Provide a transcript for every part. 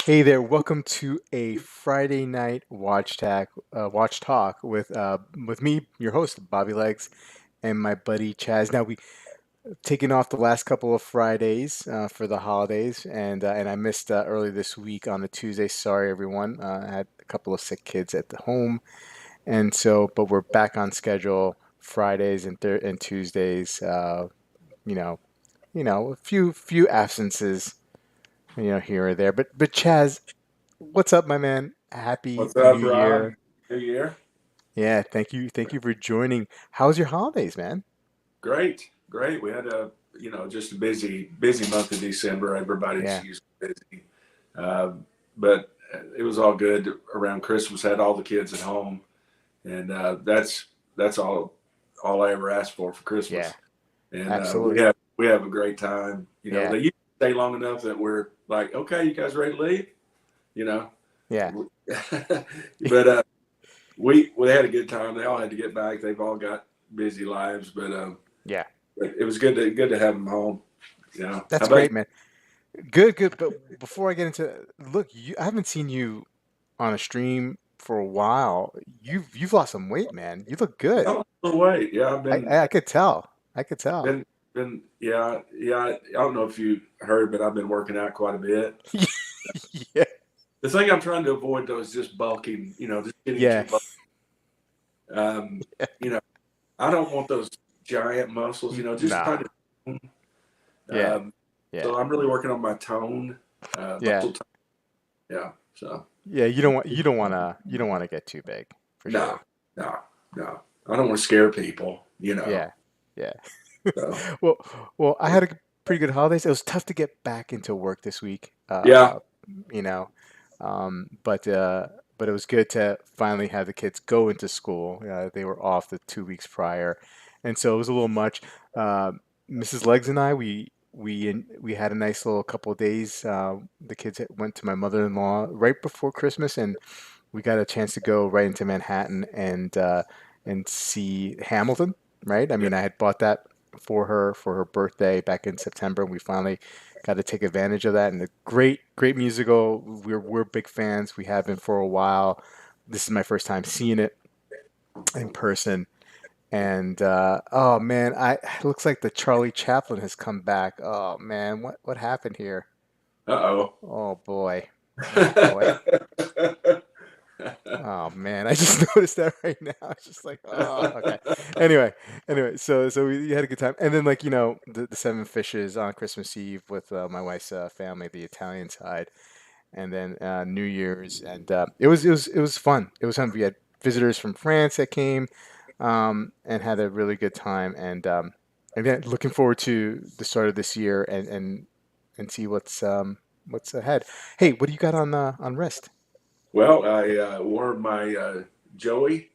Hey there, welcome to a Friday night watch talk with me, your host Bobby Legs, and my buddy Chaz. Now we taken off the last couple of Fridays for the holidays, and I missed early this week on a Tuesday. Sorry, everyone. I had a couple of sick kids at the home, and but we're back on schedule Fridays and Tuesdays. You know, a few absences, here or there. But Chaz, what's up, my man? Happy What's New up, Rob? Year. New Year? Yeah, thank you. Thank you for joining. How's your holidays, man? Great, great. We had just a busy month of December. Everybody's Yeah. usually busy, uh, but it was all good around Christmas. Had all the kids at home, and that's all I ever asked for Yeah, Christmas. And absolutely. we have a great time. Yeah. They usually stay long enough that we're like, okay, you guys ready to leave? You know, Yeah. but we had a good time. They all had to get back. They've all got busy lives, Yeah. but it was good to have them home. How That's about you? great, man. Good, good. But before I get into look, I haven't seen you on a stream for a while. You've lost some weight, man. You look good. Oh, no way. Yeah, I've I could tell. I could tell. been yeah. I don't know if you heard, but I've been working out quite a bit. Yeah. The thing I'm trying to avoid though is just bulking. Just getting Yeah. too bulky. You know, I don't want those giant muscles. Just Nah. kind of. Yeah. Um, Yeah. so I'm really working on my tone, Yeah. muscle tone. Yeah. So Yeah, you don't wanna get too big for no, sure. no, no. I don't want to scare people. Yeah. Yeah. So Well, I had a pretty good holidays. It was tough to get back into work this week, yeah. you know, um, but uh, but it was good to finally have the kids go into school. They were off the 2 weeks prior, and so it was a little much. Uh, Mrs. Legs and I, we had a nice little couple of days. The kids went to my mother-in-law right before Christmas, and we got a chance to go right into Manhattan and see Hamilton. Right? I Yeah. mean, I had bought that for her birthday back in September. We finally got to take advantage of that, and a great musical. We're big fans. We have been for a while. This is my first time seeing it in person, and oh man, I it looks like the Charlie Chaplin has come back. Oh man, what happened here? Uh Oh boy, oh boy. oh. Oh man, I just noticed that right now. It's just like, oh, okay. Anyway, so we had a good time, and then the seven fishes on Christmas Eve with my wife's family, the Italian side, and then New Year's, and it was fun. It was fun. We had visitors from France that came, and had a really good time, and then looking forward to the start of this year and see what's ahead. Hey, what do you got on wrist? Well, I wore my Joey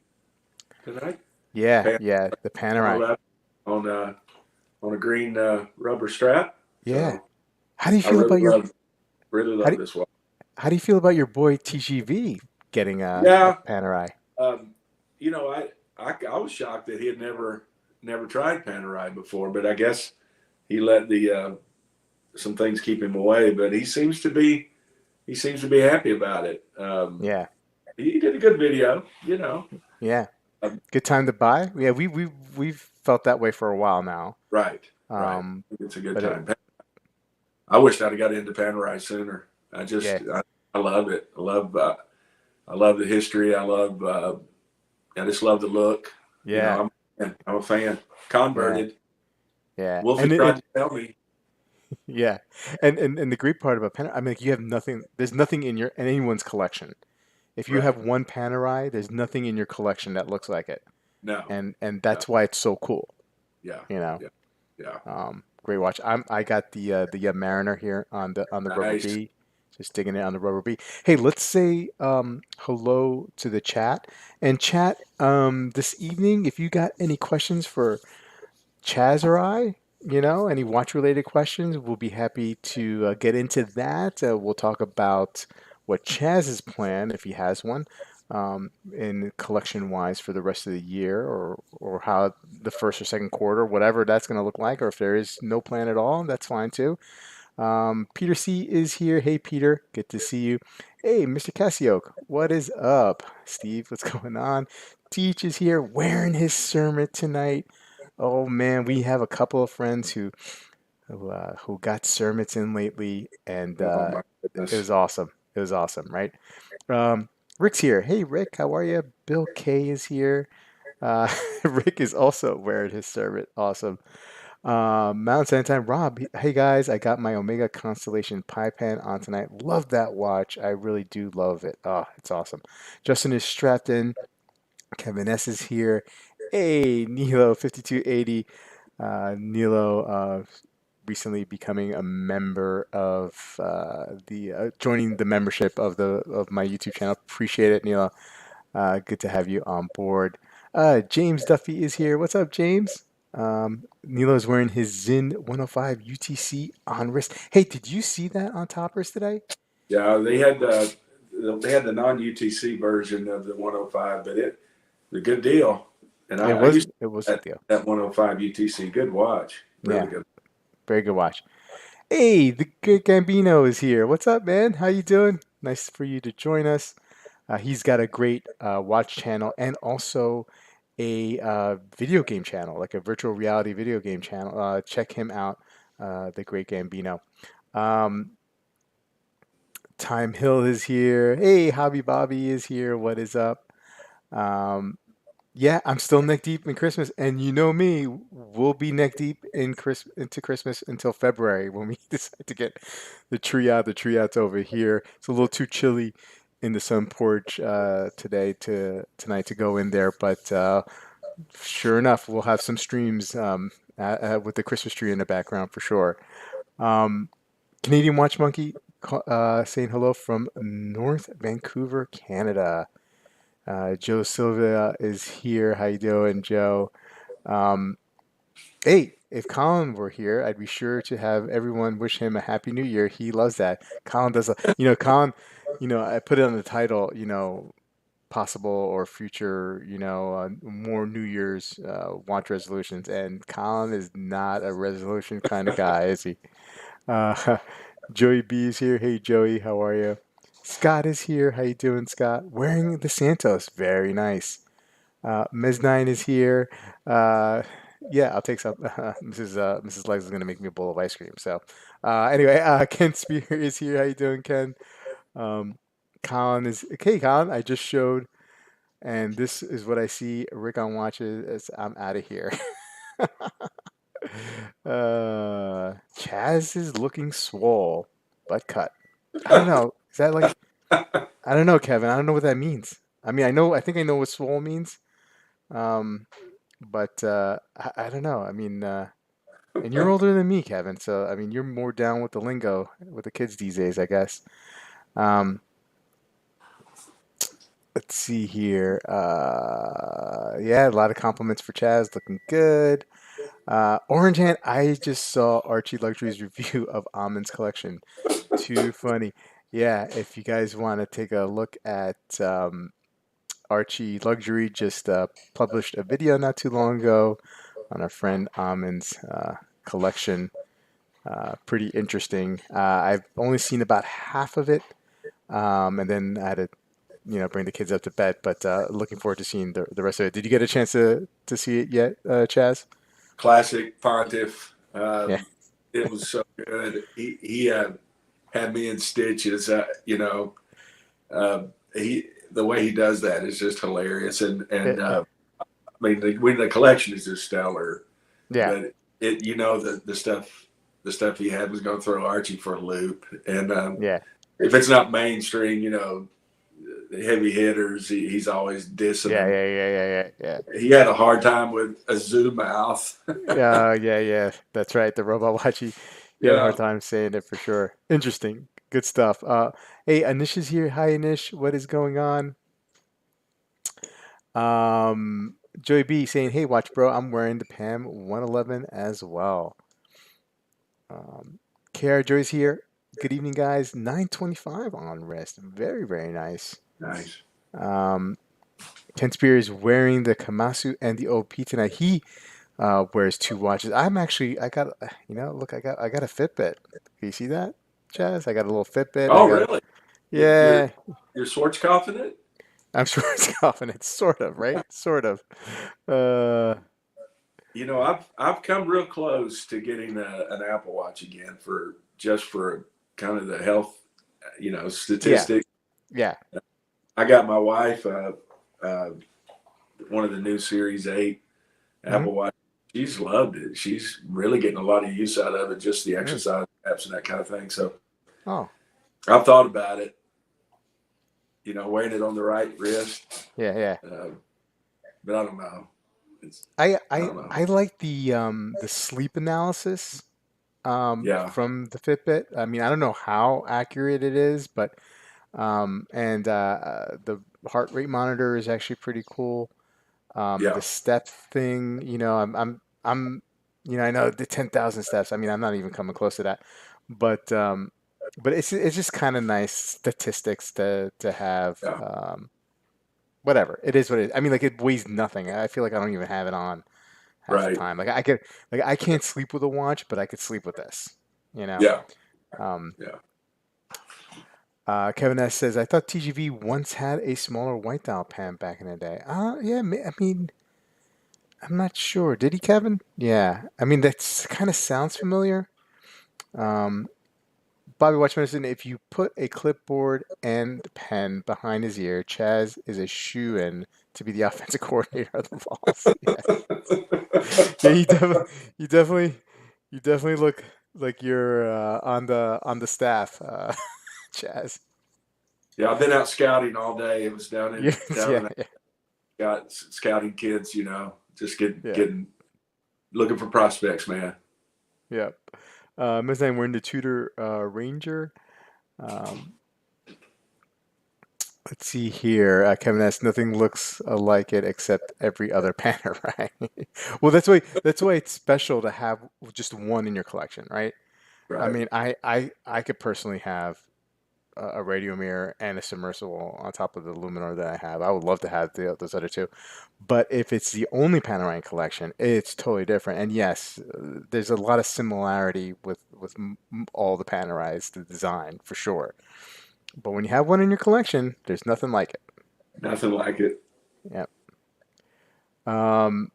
tonight. Yeah, Pants yeah, the and all Panerai. that on on a green rubber strap. Yeah. So How do you I feel about your really how love do this one. how do you feel about your boy TGV getting a Yeah. Panerai? Um, I was shocked that he had never tried Panerai before, but I guess he let the some things keep him away. But he seems to be happy about it. Yeah, He did a good video. yeah. Um, Good time to buy. Yeah, we've felt that way for a while now. right, right. Um, It's a good but time. I wish I'd have got into Panerai sooner. yeah, I love it. I love the history. I just love the look. yeah, I'm a fan. yeah, Converted. yeah. Wolfie And tried to tell me. yeah, and the great part about Panerai, I mean, like, you have nothing. There's nothing in anyone's collection. If you have Right. one Panerai, there's nothing in your collection that looks like it, No. and No. that's why it's so cool. Yeah. You know. Yeah. Yeah. Great watch. I got the Mariner here on the rubber Nice. B, just digging it on the rubber B. Hey, let's say hello to the chat and chat this evening. If you got any questions for Chaz or I, any watch related questions, we'll be happy to get into that. We'll talk about what Chaz's plan, if he has one, in collection wise for the rest of the year, or how the first or second quarter, whatever that's going to look like, or if there is no plan at all, that's fine too. Peter C is here. Hey, Peter, good to see you. Hey, Mr. Cassioke, what is up? Steve, what's going on? Teach is here wearing his sermon tonight. Oh man, we have a couple of friends who got sermons in lately, and Oh my it goodness. was awesome. It was awesome, right? Um, Rick's here. Hey, Rick, how are you? Bill K is here. Uh, Rick is also wearing his sermon. Awesome. Mount Santan Rob, hey guys, I got my Omega Constellation Pi Pan on tonight. Love that watch. I really do love it. Oh, it's awesome. Justin is strapped in. Kevin S is here. Hey, Nilo 5280. Nilo recently becoming a member of the joining the membership of my YouTube channel. Appreciate it, Nilo. Good to have you on board. James Duffy is here. What's up, James? Nilo's wearing his Zin 105 UTC on wrist. Hey, did you see that on Toppers today? Yeah, they had the non UTC version of the 105, but it was a good deal. And I used It was a that deal. that 105 UTC. Good watch, really Yeah, good. very good watch. Hey, the good Gambino is here. What's up, man? How you doing? Nice for you to join us. He's got a great watch channel and also a video game channel, like a virtual reality video game channel. Check him out, the great Gambino. Um, Time Hill is here. Hey, Hobby Bobby is here. What is up? Um, yeah, I'm still neck deep in Christmas, and you know me, we'll be neck deep in into Christmas until February when we decide to get the tree out. The tree out's over here. It's a little too chilly in the sun porch tonight to go in there, but sure enough, we'll have some streams with the Christmas tree in the background for sure. Um, Canadian Watch Monkey saying hello from North Vancouver, Canada. Joe Silva is here. How you doing, Joe? Um, hey, if Colin were here, I'd be sure to have everyone wish him a happy new year. He loves that. Colin does, Colin, I put it on the title, possible or future, more New Year's watch resolutions, and Colin is not a resolution kind of guy, is he? Uh, Joey B is here. Hey, Joey, how are you? Scott is here. How you doing, Scott? Wearing the Santos. Very nice. Ms. 9 is here. Uh, yeah, I'll take some. Mrs. Legs is gonna make me a bowl of ice cream. So, anyway, Ken Spear is here. How you doing, Ken? Um, Colin is okay. Colin, I just showed, and this is what I see. Rick on watches. As I'm out of here. Chaz is looking swole, butt cut. I don't know. Is that like? I don't know, Kevin. I don't know what that means. I mean, I know. I think I know what swole means. Um, but I don't know. I mean, and you're older than me, Kevin. So I mean, you're more down with the lingo with the kids these days, I guess. Um, let's see here. Yeah, a lot of compliments for Chaz. Looking good. Orange Hand. I just saw Archie Luxury's review of Amin's collection. Too funny. Yeah, if you guys want to take a look at Archie Luxury, just published a video not too long ago on our friend Amin's collection. Pretty interesting. I've only seen about half of it, and then I had to, bring the kids up to bed. But looking forward to seeing the rest of it. Did you get a chance to see it yet, Chaz? Classic Pontiff. Yeah, It was so good. He had me in stitches. He the way he does that is just hilarious. And I mean, the collection is just stellar. yeah, But the stuff he had was going to throw Archie for a loop. And yeah, if it's not mainstream, the heavy hitters, he's always dissing yeah, them. yeah, yeah, yeah, yeah, He had a hard time with a zoom mouth. yeah. Yeah, yeah. That's right. The robot watchy. He had a Yeah, hard time saying it for sure. Interesting. Good stuff. Hey, Anish is here. Hi, Anish. What is going on? Joey B saying, "Hey, watch, bro. I'm wearing the Pam 111 as well." Um, KR Joy's here. Good evening, guys. 9:25 on wrist. Very, very nice. Nice. Um, Ken Spear is wearing the Kamasu and the OP tonight. He wears two watches. I got, look, I got a Fitbit. Can you see that, Chaz? I got a little Fitbit. Oh, really? You're Yeah, you're Schwartz confident? I'm sure it's confident. Sort of, right? Sort of. Uh, I've come real close to getting an Apple Watch again for just for kind of the health, yeah, statistic. yeah. I got my wife uh, one of the new Series 8 Hmm. Apple Watch. She's loved it. She's really getting a lot of use out of it, just the Really? exercise apps and that kind of thing. So Oh, I've thought about it, wearing it on the right wrist. yeah, yeah. Uh, but I don't know. I I I don't know. I like the sleep analysis Yeah, from the Fitbit. I mean, I don't know how accurate it is, but and the heart rate monitor is actually pretty cool. yeah, The step thing, I know the 10,000 steps. I mean, I'm not even coming close to that, but it's just kind of nice statistics to have. yeah. Whatever it is, what it is. I mean, like it weighs nothing. I feel like I don't even have it on half the Right. time. Like I can't sleep with a watch, but I could sleep with this. You know. Yeah, Um, yeah. Kevin S says, I thought TGV once had a smaller white dial pan back in the day. Yeah, I mean, I'm not sure. Did he, Kevin? Yeah. I mean, that's kind of sounds familiar. Um, Bobby Watchman, if you put a clipboard and pen behind his ear, Chaz is a shoe-in to be the offensive coordinator of the Vols. Yeah, yeah, you definitely, you definitely look like you're on the staff, Chaz. Yeah, I've been out scouting all day. It was down in Yeah, down in yeah, got scouting kids, just yeah. getting looking for prospects, man. Yeah. Ms. Nine, we're in the Tudor Ranger. Um, let's see here. Kevin asks, nothing looks like it except every other Panerai. Well, that's why it's special to have just one in your collection, right? I Right. mean, I could personally have a radio mirror and a submersible on top of the Luminar that I have. I would love to have those other two. But if it's the only Panorama collection, it's totally different. And yes, there's a lot of similarity with all the Panoramas, the design for sure. But when you have one in your collection, there's nothing like it. Nothing like it. Yeah. Um,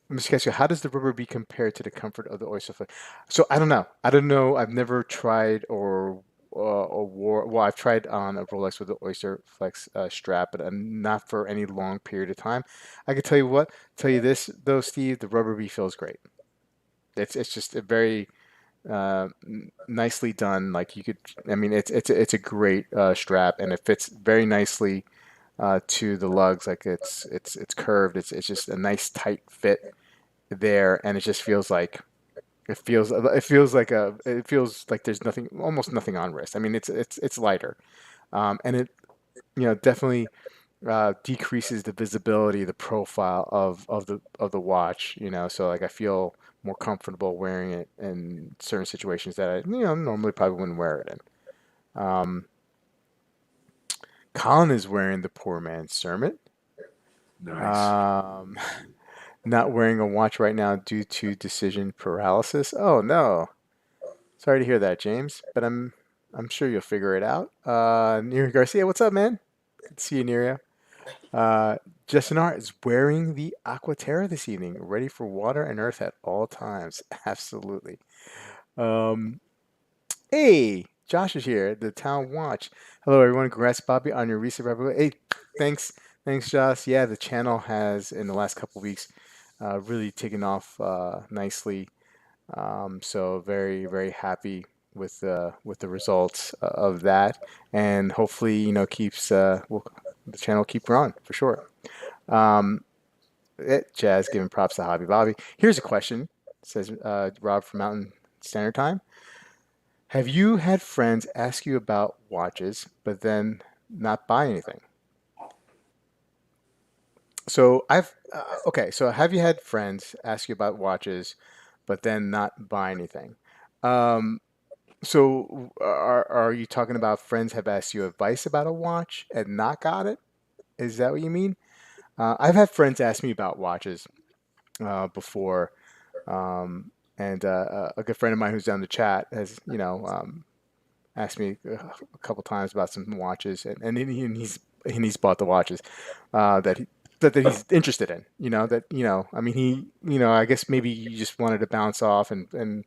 Mr. Casio, how does the rubber be compared to the comfort of the oyster flex? So I don't know. I don't know. I've never tried or wore. Well, I've tried on a Rolex with the oyster flex strap, but not for any long period of time. I could tell you what. Tell you this though, Steve. The rubber bee feels great. It's just a very nicely done. Like you could. I mean, it's a great strap, and it fits very nicely to the lugs. Like it's curved. It's just a nice tight fit there, and it just feels like it feels like there's nothing, almost nothing on wrist. I mean, it's lighter, and it definitely decreases the visibility, the profile of the watch. So like I feel more comfortable wearing it in certain situations that I normally probably wouldn't wear it in. Colin is wearing the poor man's Sermon. Nice. Um, not wearing a watch right now due to decision paralysis. Oh no. Sorry to hear that, James, but I'm sure you'll figure it out. Neria Garcia, what's up, man? Good to see you, Neria. Uh, Justin R is wearing the Aquaterra this evening, ready for water and earth at all times. Absolutely. Um, hey, Josh is here, the Town Watch. Hello, everyone. Congrats, Bobby, on your recent revelation. Hey, thanks, Josh. Yeah, the channel has in the last couple weeks really taken off nicely. So very, very happy with the results of that, and hopefully, keeps the channel keep growing for sure. Um, Jazz giving props to Hobby Bobby. Here's a question, says Rob from Mountain Standard Time. Have you had friends ask you about watches, but then not buy anything? So I've okay. So have you had friends ask you about watches, but then not buy anything? Um, so are you talking about friends have asked you advice about a watch and not got it? Is that what you mean? I've had friends ask me about watches before, and a good friend of mine who's down the chat has, asked me a couple times about some watches, and he's bought the watches that that he's interested in. I mean, I guess maybe you just wanted to bounce off and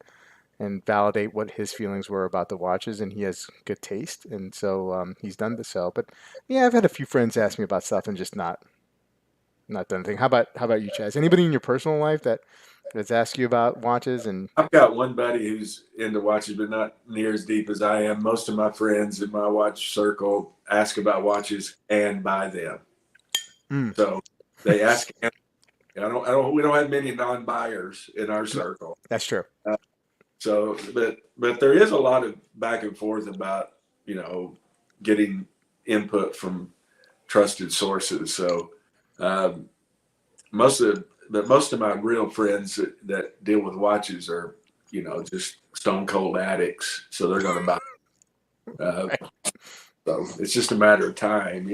validate what his feelings were about the watches, and he has good taste, and so he's done the so. But yeah, I've had a few friends ask me about stuff and just not done anything. How about you, Chaz? Anybody in your personal life that's asked you about watches and I've got one buddy who's into watches, but not near as deep as I am. Most of my friends in my watch circle ask about watches and buy them. mm, So they ask. We don't have many non-buyers in our no, circle. that's true. So, but there is a lot of back and forth about you know getting input from trusted sources. So, um, most of my real friends that deal with watches are just stone cold addicts. So they're going to buy. Uh, so it's just a matter of time.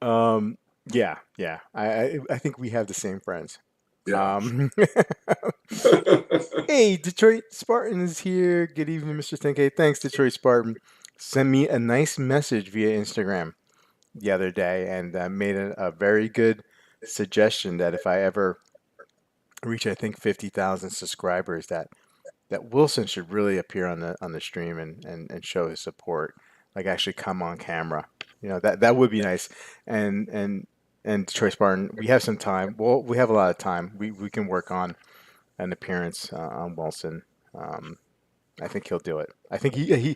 Um, yeah, yeah. I think we have the same friends. Yeah. Um, hey, Detroit Spartan is here. Good evening, Mr. 10K. Thanks, Detroit Spartan. Sent me a nice message via Instagram the other day and made a very good suggestion that if I ever reach, I think, 50,000 subscribers, that Wilson should really appear on the stream and show his support, like actually come on camera. That would be nice. And Detroit Spartan, we have some time. Well, we have a lot of time. We can work on an appearance on Wilson. Um, I think he'll do it. I think he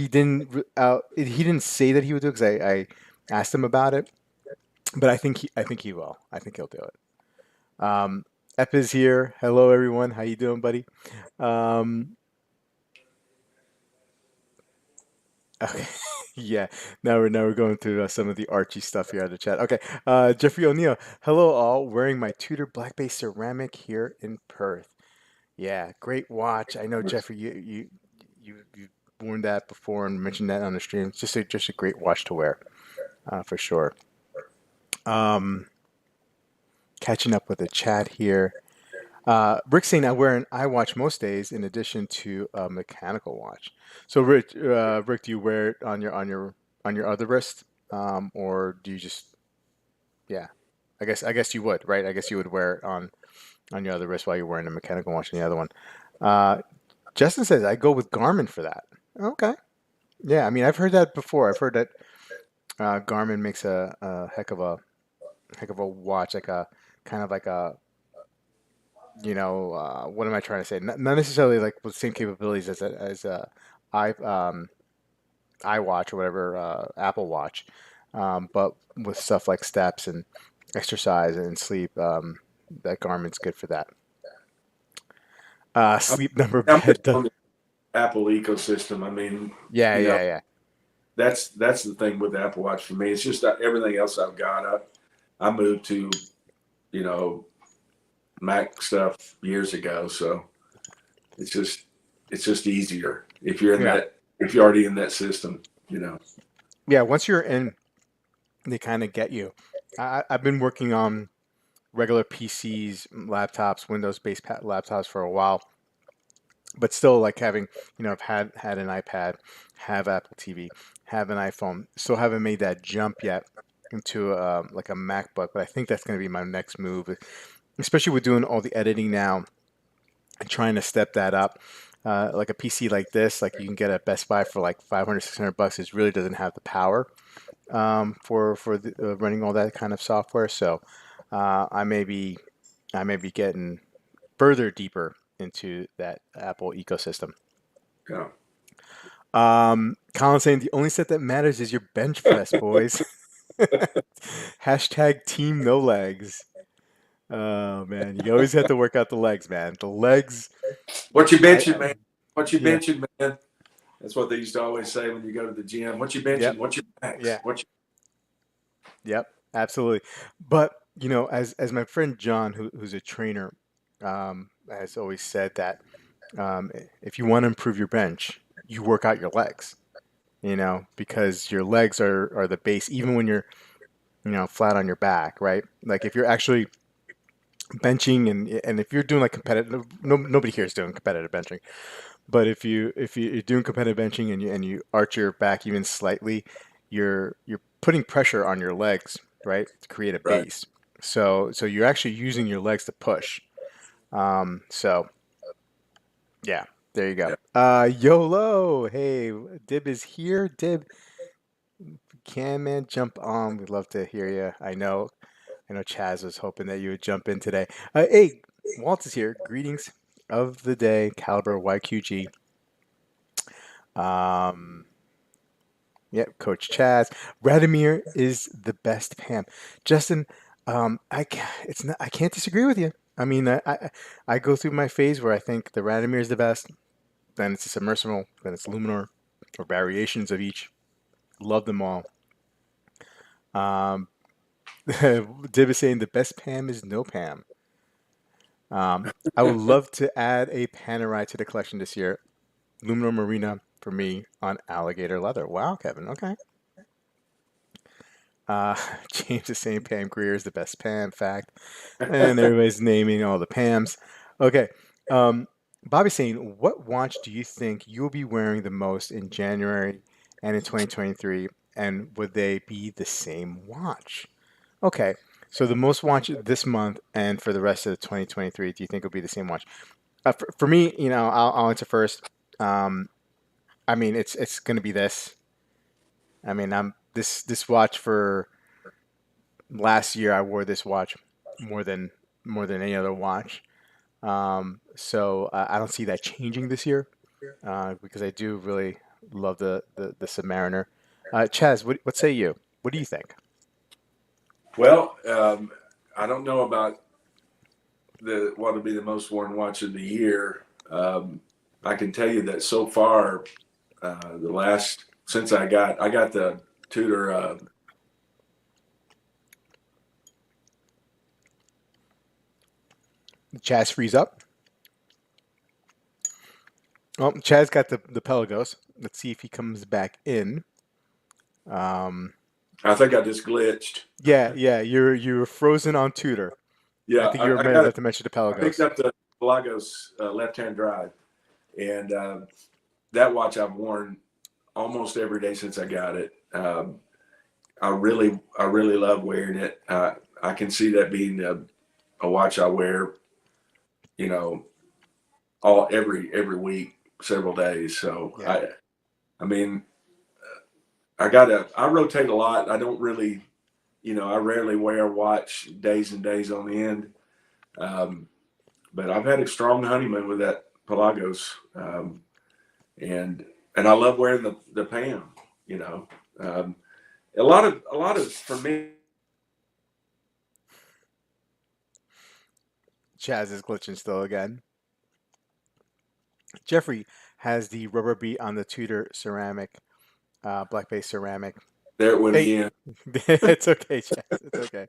didn't say that he would do it because I asked him about it, but I think he will. I think he'll do it. Ep is here. Hello everyone. How you doing, buddy? Um, okay. Yeah. Now we're going through some of the Archie stuff here in the chat. Okay. Jeffrey O'Neill. Hello all. Wearing my Tudor black base ceramic here in Perth. Yeah, great watch. I know Jeffrey, you've worn that before and mentioned that on the stream. It's just a great watch to wear, for sure. Um, Catching up with the chat here. Rick saying I wear an iWatch most days in addition to a mechanical watch. So Rick, do you wear it on your other wrist, or do you just yeah? I guess you would, right? I guess you would wear it on your other wrist while you're wearing a mechanical watch on the other one. Uh, Justin says I go with Garmin for that. Okay. Yeah, I mean I've heard that before. I've heard that Garmin makes a heck of a watch, like a kind of like a what am I trying to say? Not necessarily like with the same capabilities as a i iWatch or whatever Apple Watch, but with stuff like steps and exercise and sleep. That Garmin's good for that. I'm, Sleep number I'm just bed. on the Apple ecosystem. I mean, Yeah, you know, yeah, yeah. that's the thing with the Apple Watch for me. It's just that everything else I've got. I moved to you know Mac stuff years ago, so it's just it's just easier Yeah. if you're already in that system. Yeah, once you're in, they kind of get you. I've been working on regular PCs, laptops, Windows-based laptops for a while, but still, like having, I've had an iPad, have Apple TV, have an iPhone, still haven't made that jump yet into like a MacBook. But I think that's going to be my next move, especially with doing all the editing now and trying to step that up. Like a PC like this, like you can get at Best Buy for like 500, $600. It really doesn't have the power for running all that kind of software. So I may be getting further deeper into that Apple ecosystem. Yeah. Colin saying the only set that matters is your bench press, boys. Hashtag team no legs. Oh man, you always have to work out the legs, man. The legs. What you I benching, man? What you Yeah. benching, man? That's what they used to always say when you go to the gym. What you Yep. benching? What's your max? Yeah. Yep. Absolutely. But as my friend John, who's a trainer, has always said that um, if you want to improve your bench, you work out your legs. You know, because your legs are the base, even when you're flat on your back, right? Like if you're actually benching and if you're doing like competitive, nobody here is doing competitive benching, but if you're doing competitive benching and you arch your back even slightly, you're putting pressure on your legs, right, to create a Right. base. So you're actually using your legs to push. So yeah, there you go. Yeah. YOLO. Hey, Dib is here. Dib, can man jump on? We'd love to hear you. I know Chaz was hoping that you would jump in today. Hey, Walt is here. Greetings of the day, Caliber YQG. Um, Yep, Coach Chaz. Radomir is the best Pam. Justin, it's not. I can't disagree with you. I mean, I go through my phase where I think the Radomir is the best. Then it's a submersible. Then it's Luminor, or variations of each. Love them all. Um, Dib is saying the best Pam is no Pam. I would love to add a Panerai to the collection this year. Luminor Marina for me on alligator leather. Wow, Kevin. Okay. Uh, James is saying Pam Grier is the best Pam. Fact. And everybody's naming all the Pams. Okay. Um, Bobby's saying, what watch do you think you'll be wearing the most in January and in 2023? And would they be the same watch? Okay. So the most watch this month and for the rest of 2023, do you think will be the same watch? For me, I'll answer first. Um, I mean, it's going to be this. I mean, I'm this watch for last year. I wore this watch more than more than any other watch. So I don't see that changing this year because I do really love the Submariner. Chaz, what say you? What do you think? Well, I don't know about the what would be the most worn watch of the year. I can tell you that so far, the last since I got the Tudor. Chaz freeze up. Oh, Chaz got the Pelagos. Let's see if he comes back in. Um, I think I just glitched. yeah. You're frozen on Tudor. I Yeah, think you were I got it. about to mention the I picked Pelagos. up the Lagos left-hand drive, and that watch I've worn almost every day since I got it. I really love wearing it. I can see that being a watch I wear, you know, all every week, several days. So Yeah, I mean, I rotate a lot. I don't really, I rarely wear a watch days and days on end. Um, but I've had a strong honeymoon with that Pelagos, and I love wearing the Pam. You know, um, a lot of for me. Chaz is glitching still again. Jeffrey has the rubber beat on the Tudor ceramic, black base ceramic. There it went Hey, again. it's okay, Chaz. It's okay.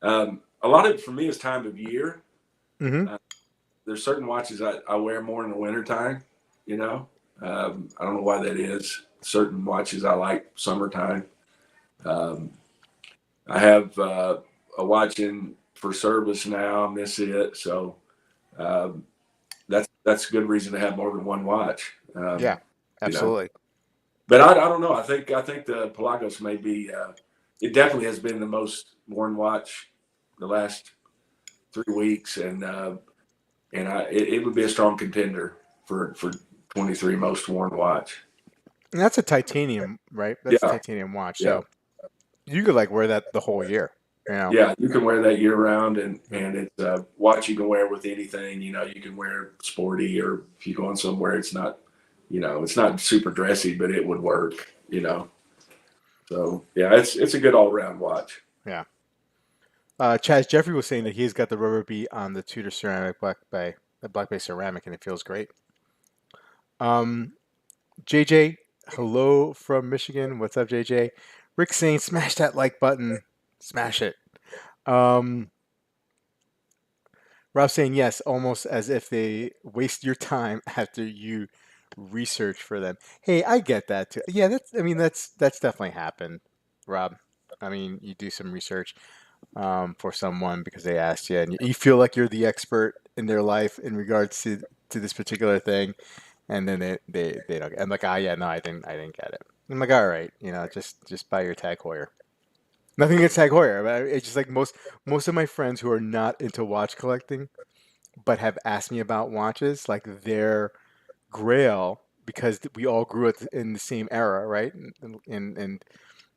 A lot of it for me is time of year. Hmm. Uh, there's certain watches I wear more in the wintertime. You know, I don't know why that is. Certain watches I like summertime. Um, I have a watch in for service now. I miss it, so um, that's a good reason to have more than one watch. Yeah, You know, absolutely. but I don't know. I think the Pelagos may be. It definitely has been the most worn watch the last 3 weeks, and it would be a strong contender for 23 most worn watch. And that's a titanium, right? That's a Yeah, titanium watch. yeah, So you could like wear that the whole year. You know. yeah. You can wear that year round, and Mm. it's a watch you can wear with anything. You can wear sporty, or if you're going somewhere, it's not super dressy, but it would work. So yeah, it's a good all around watch. Yeah. Chaz Jeffrey was saying that he's got the rubber beat on the Tudor ceramic the black bay ceramic, and it feels great. Um, JJ, hello from Michigan. What's up, JJ? Rick saying, smash that like button, smash it. Um, Rob's saying yes, almost as if they waste your time after you research for them. Hey, I get that too. Yeah, that's. I mean, that's definitely happened, Rob. I mean, you do some research for someone because they asked you, and you feel like you're the expert in their life in regards to this particular thing, and then they don't. I'm like, ah, yeah, no, I didn't get it. I'm like, all right, just buy your Tag Heuer. Nothing against Tag Heuer, but it's just like most of my friends who are not into watch collecting but have asked me about watches, like their grail, because we all grew up in the same era, right? And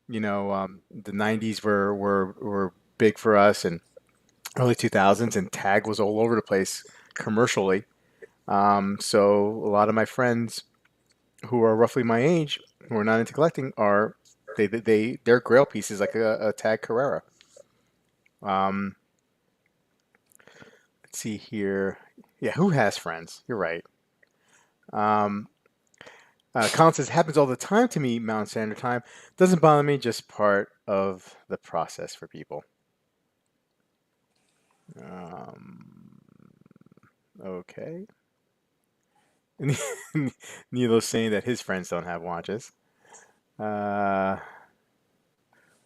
the '90s were big for us, and early 2000s, and Tag was all over the place commercially. So a lot of my friends who are roughly my age, who are not into collecting, are their grail piece is like a Tag Carrera. Um, let's see here. Yeah, who has friends? You're right. Um, Colin says, happens all the time to me, Mountain Standard Time. Doesn't bother me, just part of the process for people. Um, okay. Nilo's saying that his friends don't have watches. Uh,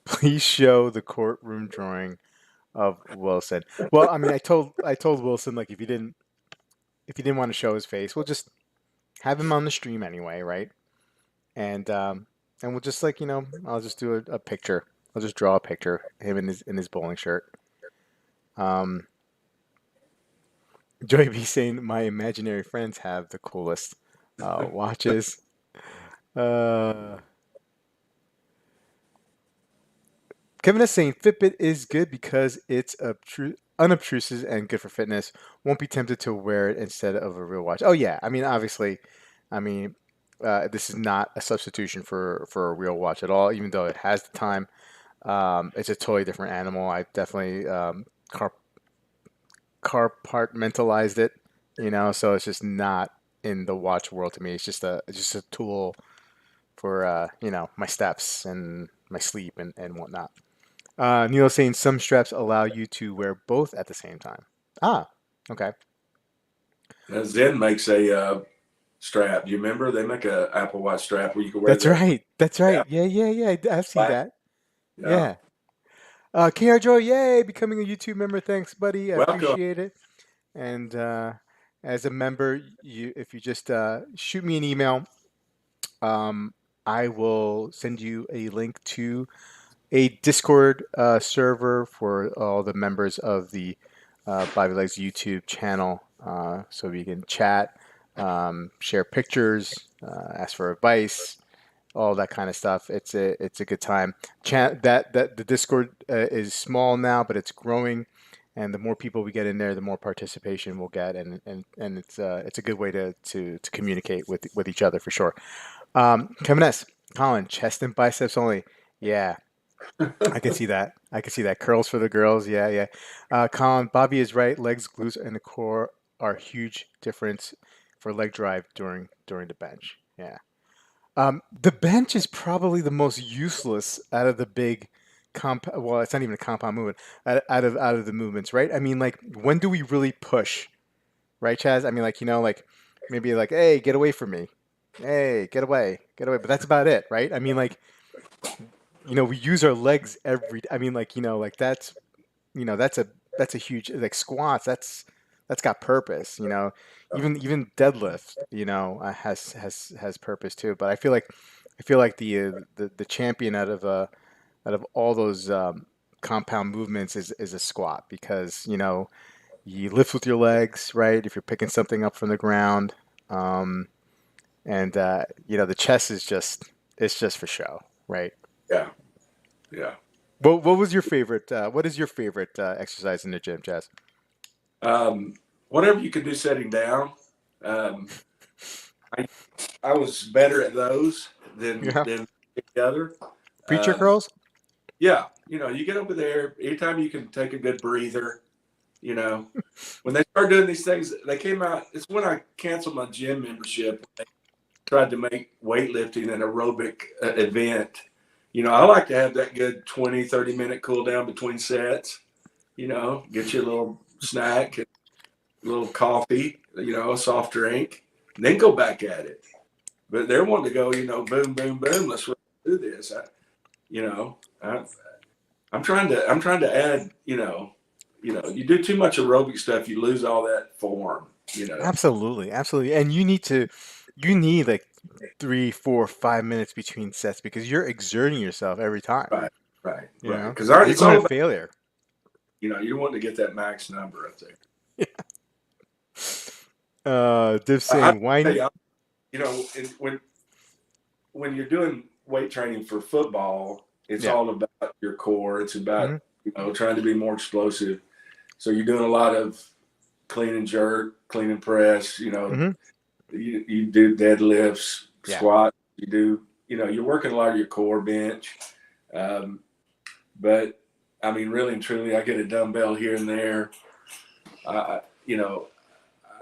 please show the courtroom drawing of Wilson. Well, I mean, I told Wilson, like, if he didn't want to show his face, we'll just have him on the stream anyway, right? And and we'll just, like, I'll just do a picture. I'll just draw a picture him in his bowling shirt. Um, Joy B saying my imaginary friends have the coolest watches. Uh, Kevin is saying Fitbit is good because it's unobtrusive and good for fitness. Won't be tempted to wear it instead of a real watch. Oh yeah, I mean, obviously, I mean, this is not a substitution for a real watch at all. Even though it has the time, it's a totally different animal. I definitely compartmentalized it, so it's just not in the watch world to me. It's just a tool for my steps and my sleep and whatnot. Neil saying some straps allow you to wear both at the same time. Ah, okay. Now, Zen makes a strap. Do you remember they make a Apple Watch strap where you can wear That's the right. That's right. strap? Yeah, yeah, yeah. I've seen Black? that. Yeah. Yeah. KR Joy, yay, becoming a YouTube member. Thanks, buddy. I Welcome. appreciate it. And as a member, if you just shoot me an email, um, I will send you a link to a Discord server for all the members of the Bobby Legs YouTube channel, so we can chat, share pictures, ask for advice, all that kind of stuff. It's a good time. That the Discord is small now, but it's growing, and the more people we get in there, the more participation we'll get, and it's a good way to communicate with each other for sure. Kevin S. Colin, chest and biceps only. Yeah, I can see that. I can see that. Curls for the girls. Yeah, yeah. Colin, Bobby is right. Legs, glutes, and the core are huge difference for leg drive during the bench. Yeah. The bench is probably the most useless out of the big comp. Well, it's not even a compound movement. Out of the movements, right? I mean, like, when do we really push, right, Chaz? I mean, like, like maybe like, hey, get away from me. Hey, get away. But that's about it, right? I mean, like, we use our legs I mean, like, like that's a huge, like, squats. That's got purpose. Even deadlift, has purpose too. But I feel like the champion out of all those compound movements is a squat, because you lift with your legs, right? If you're picking something up from the ground, um, and the chest is just it's just for show, right? Yeah. Yeah. What was your favorite? What is your favorite exercise in the gym, Jess? Um, Whatever you can do sitting down. Um, I I was better at those than Yeah, than the other. preacher Um, curls. yeah, you get over there anytime you can take a good breather. You know, when they started doing these things, they came out. It's when I canceled my gym membership. They tried to make weightlifting an aerobic event. I like to have that good 20, 30 minute cool down between sets. Get you a little snack. little coffee, a soft drink, and then go back at it. But they're wanting to go, boom, boom, boom. Let's do this. You know, I, I'm trying to add, you do too much aerobic stuff, you lose all that form. Absolutely, absolutely. And you need like 3, 4, 5 minutes between sets because you're exerting yourself every time, Right, right, you right. know? Because Or you're it's going all to about, failure. you want to get that max number up there. Div I saying, tell why? you, when you're doing weight training for football, it's Yeah. all about your core. It's Hmm. about trying to be more explosive. So you're doing a lot of clean and jerk, clean and press. Hmm. You do deadlifts, Yeah. squat. You do you're working a lot of your core bench. Um, but I mean, really and truly, I get a dumbbell here and there. I you know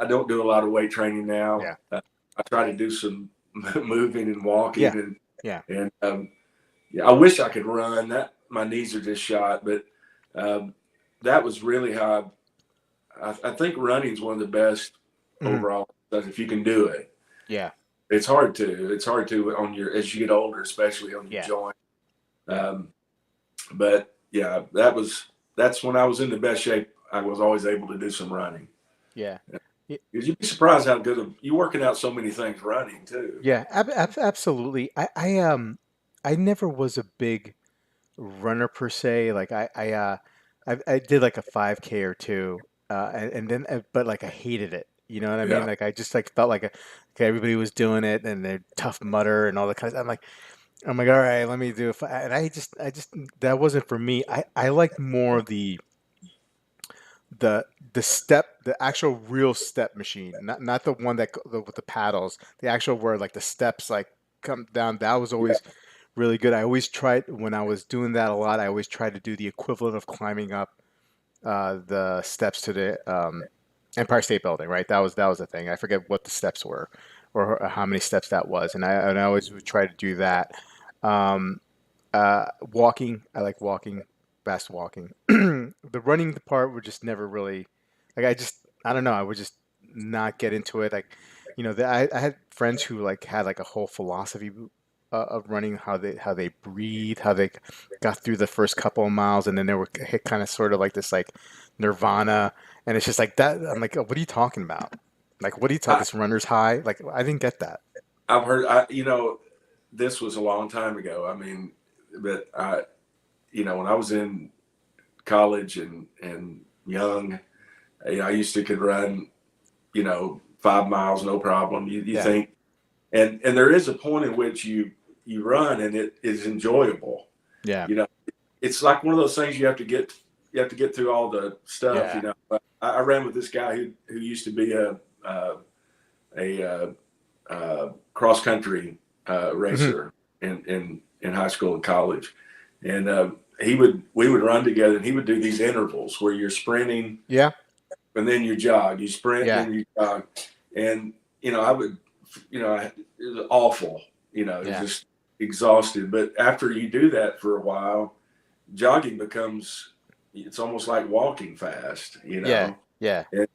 I don't do a lot of weight training now. Yeah. I try to do some moving and walking Yeah. Yeah. and yeah, I wish I could run. That my knees are just shot, but um, that was really how I think running is one of the best Hmm. overall. If you can do it, Yeah. it's hard to. It's hard to on your as you get older, especially on your Yeah. joint. Yeah. Um, but yeah, that's when I was in the best shape. I was always able to do some running. Yeah. Because you'd be surprised how good you working out so many things running too. Yeah, absolutely. I never was a big runner per se. Like I did like a 5K or two, and then but like I hated it. You know what I mean? Yeah, Like I just like felt like okay, everybody was doing it, and they're tough mudder and all that kind of. I'm like, all right, let me do it. And I just that wasn't for me. I like more of the step, the actual real step machine, not the one with the paddles, the actual where like the steps like come down. That was yeah, always really good. I always tried when I was doing that a lot. I always tried to do the equivalent of climbing up the steps to the Empire State Building. Right, that was the thing. I forget what the steps were or how many steps that was, and I always would try to do that. Um, Walking, I like walking, fast walking. The running part would just never really, like I don't know, I would just not get into it. Like, I had friends who like had like a whole philosophy of running, how they breathe, how they got through the first couple of miles, and then they were hit kind of sort of like this like nirvana, and it's just like that. I'm like, oh, what are you talking about? Like, what are you talking? I, This runner's high? Like, I didn't get that. I've heard. This was a long time ago. I mean, but when I was in college and young, I used to could run, 5 miles no problem. You Yeah, think, and there is a point in which you run and it is enjoyable. yeah, You know, it's like one of those things you have to get through all the stuff. yeah. I ran with this guy who used to be a cross country Hmm. racer in high school and college, and we would run together, and he would do these intervals where you're sprinting Yeah, and then you jog, you sprint, yeah, then you jog, and I would, it was awful, it was yeah. just exhausted. But after you do that for a while, jogging becomes it's almost like walking fast, Yeah, yeah, and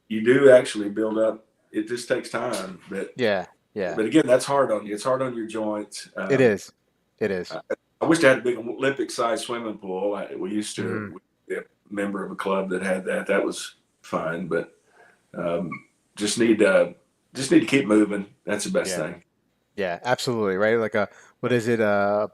you do actually build up. It just takes time, but yeah, yeah. again, that's hard on you. It's hard on your joints. It is. It is. I wish I had a big Olympic-sized swimming pool. We used to Hmm. be a member of a club that had that. That was fun, but um, just need to just need to keep moving. That's the best Yeah, thing. yeah, absolutely. Right. Like what is it?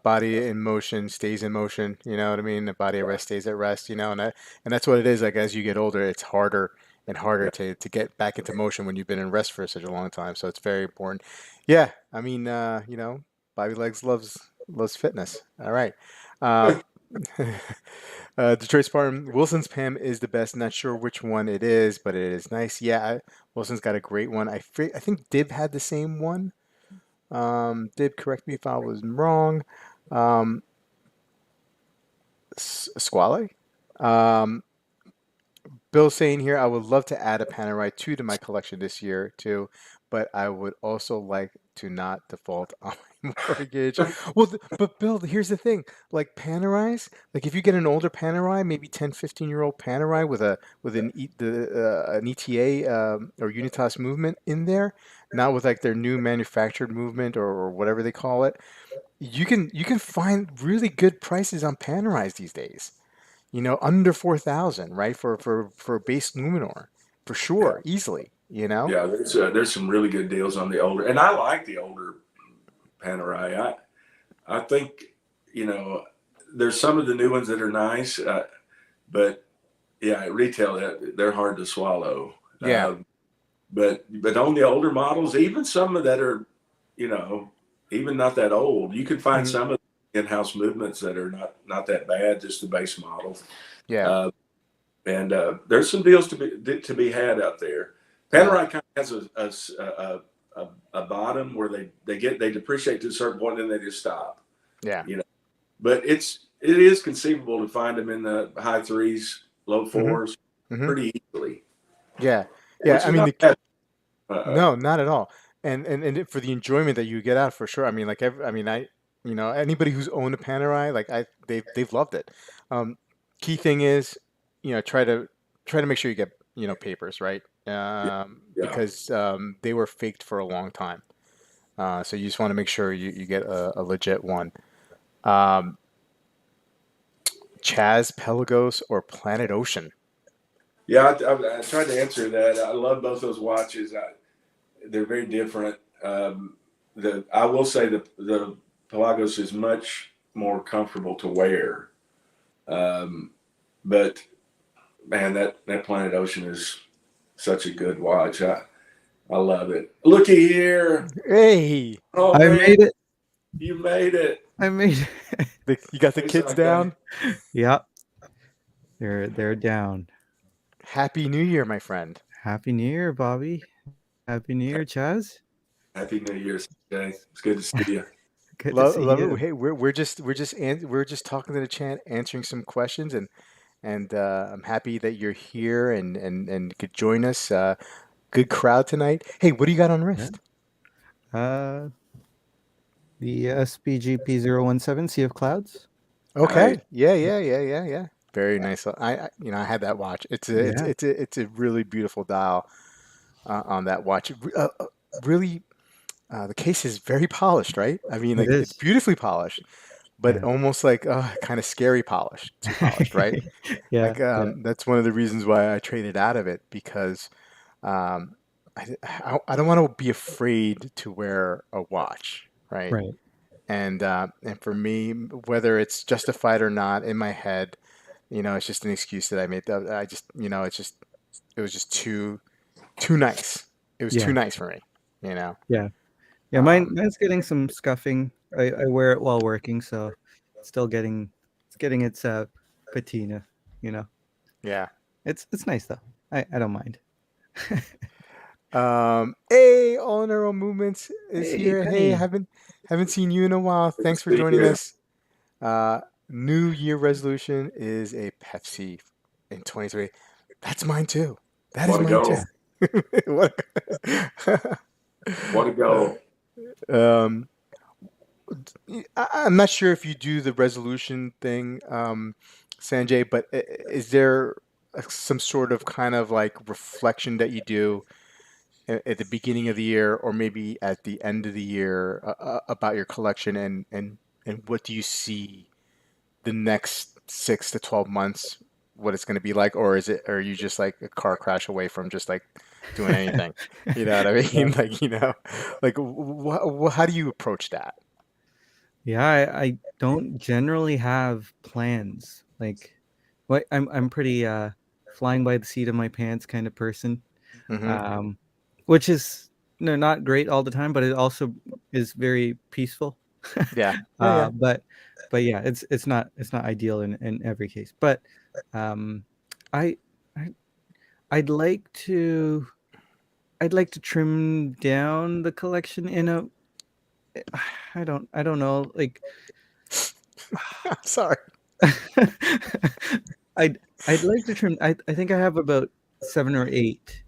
Body in motion stays in motion. You know what I mean? The body at Right. rest stays at rest. And that's what it is. Like as you get older, it's harder and harder Yeah. to get back into motion when you've been in rest for such a long time. So it's very important. Yeah. I mean, Bobby Legs loves fitness. All right. Uh, Detroit Spartan, Wilson's Pam is the best. Not sure which one it is, but it is nice. Yeah, Wilson's got a great one. I think Dib had the same one. Dib, correct me if I was wrong. Um, Squale? Um, Bill saying here, I would love to add a Panerai 2 to my collection this year too, but I would also like to not default on my mortgage. Well, but Bill, here's the thing. Like Panerais, like if you get an older Panerai, maybe 10, 15-year-old Panerai with an ETA or Unitas movement in there, not with like their new manufactured movement or whatever they call it, you can find really good prices on Panerais these days. Under 4,000, right? For base Luminor, for Yeah, sure, easily. yeah. There's some really good deals on the older, and I like the older Panerai. I think you know there's some of the new ones that are nice, but yeah, at retail they're hard to swallow. Yeah. But on the older models, even some of that are, you know, even not that old, you can find Hmm. some of the in-house movements that are not that bad, just the base models. Yeah. Uh, and there's some deals to be had out there. Yeah. Panerai kind of has a bottom where they depreciate to a certain point and then they just stop. Yeah. You know, but it is conceivable to find them in the high threes, low Hmm. fours Hmm. pretty easily, Yeah. Yeah. which I is mean, not bad. no, not at all. For the enjoyment that you get out, for sure. I mean, like, anybody who's owned a Panerai, like, they've loved it. Um, Key thing is, try to make sure you get, papers, right? Yeah, yeah. Because they were faked for a long time. So you just want to make sure you get a legit one. Um, Chaz, Pelagos, or Planet Ocean? Yeah, I tried to answer that. I love both those watches. They're very different. I will say the Pelagos is much more comfortable to wear, um, but man, that Planet Ocean is such a good watch. I love it. Looky here. Hey, Oh I man, made it. you made it. I made it. you got the Face kids okay. down. Yeah, they're down. Happy New Year, my friend. Happy New Year, Bobby. Happy New Year, Chaz. Happy New Year, Jay. It's good to see you. Good to Love, see love you. it. Hey, we're just talking to the chat, answering some questions, and I'm happy that you're here and could join us. Good crowd tonight. Hey, what do you got on Yeah. wrist? Uh, the SPGP 017 Sea of Clouds. Nice. Okay. Yeah, yeah, yeah, yeah, yeah. Very nice. I had that watch. It's a it's Yeah, it's a it's a really beautiful dial on that watch. Really, the case is very polished, right? I mean, it like it's is. beautifully polished, but Yeah. almost like kind of scary polished, too polished, right? Yeah, Like yeah, that's one of the reasons why I traded out of it because um, I don't want to be afraid to wear a watch, right? right. And for me, whether it's justified or not, in my head, it's just an excuse that I made. I just, it was just too nice. It was too Yeah, nice for me, you know. yeah, yeah. Um, Mine's getting some scuffing. I wear it while working, so it's getting its patina. You know, yeah. it's nice though. I don't mind. Hey, all in our own movements is Hey, here. Hey, Penny. haven't seen you in a while. Good to Thanks for see joining you. us. Uh, New Year resolution is a Pepsi in 23. That's mine too. That is Want to mine go? too. What- Want to Uh, go? um, I'm not sure if you do the resolution thing, Sanjay, but is there some sort of kind of like reflection that you do at the beginning of the year or maybe at the end of the year about your collection and what do you see the next 6 to 12 months, what it's going to be like, or are you just like a car crash away from just like doing anything? You know what I Yeah. mean? Like, like how do you approach that? Yeah, I don't generally have plans. Like, what I'm pretty flying by the seat of my pants kind of person. Hmm. Um, which is not great all the time, but it also is very peaceful. Yeah. Yeah. Yeah. But yeah, it's not ideal in every case. But um, I, I I'd like to trim down the collection in a I don't know, like I'm sorry. I'd like to trim. I think I have about 7 or 8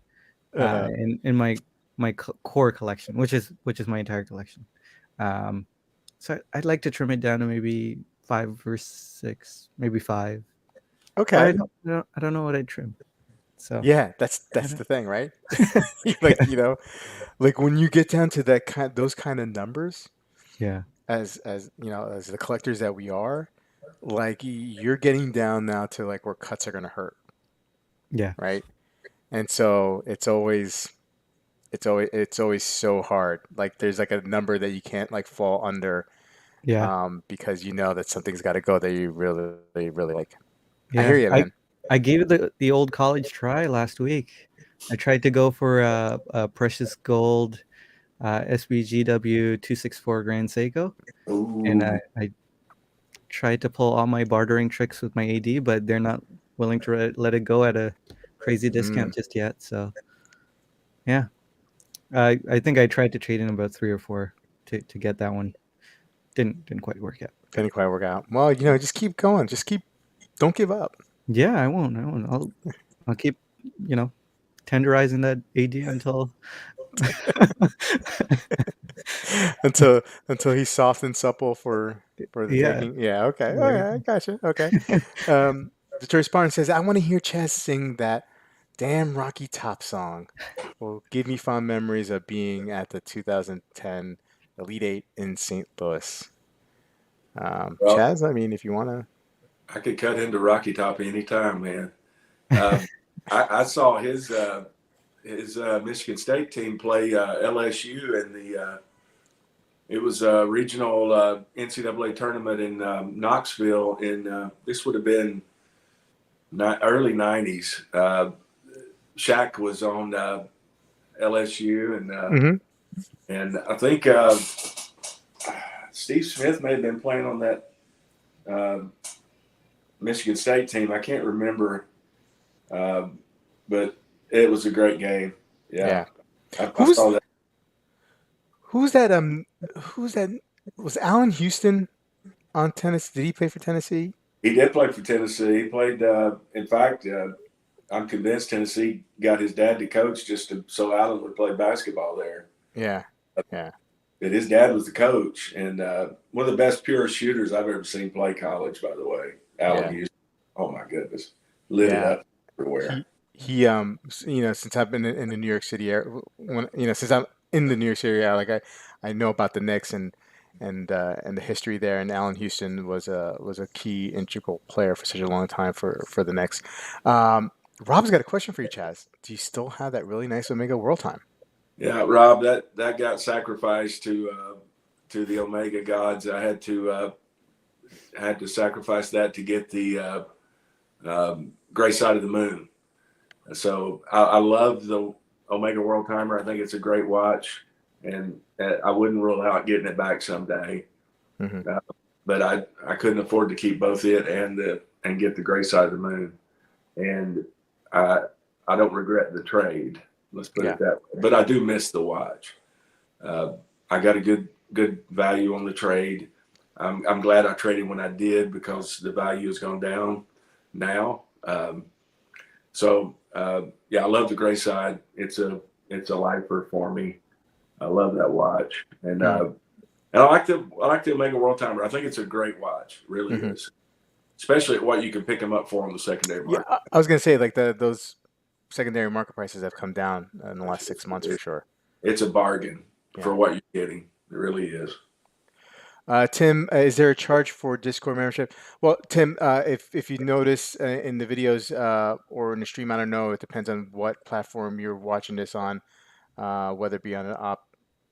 Uh-huh. in my my core collection, which is my entire collection. Um, so I'd like to trim it down to maybe 5 or 6, maybe 5. But Okay. I don't know what I'd trim. So Yeah, I that's don't, the thing, right? Like, like when you get down to those kind of numbers, yeah, as as the collectors that we are, like you're getting down now to like where cuts are gonna hurt, yeah, right? And so it's always so hard. Like there's like a number that you can't like fall under, yeah, because you know that something's got to go that you really really like. I hear yeah. you, man. I gave it the old college try last week. I tried to go for a precious gold SBGW 264 Grand Seiko, and Ooh, I tried to pull all my bartering tricks with my AD, but they're not willing to let it go at a crazy Mm, discount just yet. So yeah, I think I tried to trade in about 3 or 4 to get that one. Didn't quite work out. But didn't quite work out. Well, just keep going. Just keep. Don't give up. yeah, I won't. I won't. I'll keep you know tenderizing that AD until until he's soft and supple for the yeah. taking. Yeah. Okay. All There right. I gotcha. Okay. Detroit Spartan says, "I want to hear Chaz sing that damn Rocky Top song. Will give me fond memories of being at the 2010 Elite Eight in St. Louis." well, Chaz, I mean, if you want to. I could cut into Rocky Top anytime, man. Um, I saw his Michigan State team play LSU in the it was a regional NCAA tournament in Knoxville. In this would have been early '90s. Shaq was on LSU, Hmm. and I think Steve Smith may have been playing on that uh, Michigan State team. I can't remember, uh, but it was a great game. Yeah, Yeah. I Who's saw that. who's that? Who's that? Was Allen Houston on tennis? Did he play for Tennessee? He did play for Tennessee. He played. In fact, I'm convinced Tennessee got his dad to coach so Allen would play basketball there. Yeah. Yeah. But his dad was the coach, and one of the best pure shooters I've ever seen play college. By the way, Allen Yeah. Houston. Oh my goodness, lit it Yeah. up everywhere. Since I've been in the New York City area, since I'm in the New York City area, like I know about the Knicks and the history there, and Allen Houston was a key integral player for such a long time for the Knicks. Um, Rob's got a question for you, Chaz. Do you still have that really nice Omega World Time? Yeah, Rob, that got sacrificed to the Omega gods. I had to sacrifice that to get the gray side of the moon. So I love the Omega World Timer. I think it's a great watch, and I wouldn't rule out getting it back someday. Hmm. Uh, but I couldn't afford to keep both it and get the gray side of the moon. And I I don't regret the trade. Let's put Yeah. it that way. But I do miss the watch. Uh, I got a good value on the trade. I'm glad I traded when I did because the value has gone down now. Yeah, I love the gray side. It's a lifer for me. I love that watch, and I like the Omega World Timer. I think it's a great watch. It really Hmm. is, especially at what you can pick them up for on the secondary Yeah, market. I was gonna say like those secondary market prices have come down in the last 6 months for sure. It's a bargain Yeah. for what you're getting. It really is. Tim, is there a charge for Discord membership? Well, Tim, if you notice in the videos or in the stream, I don't know. It depends on what platform you're watching this on, whether it be on an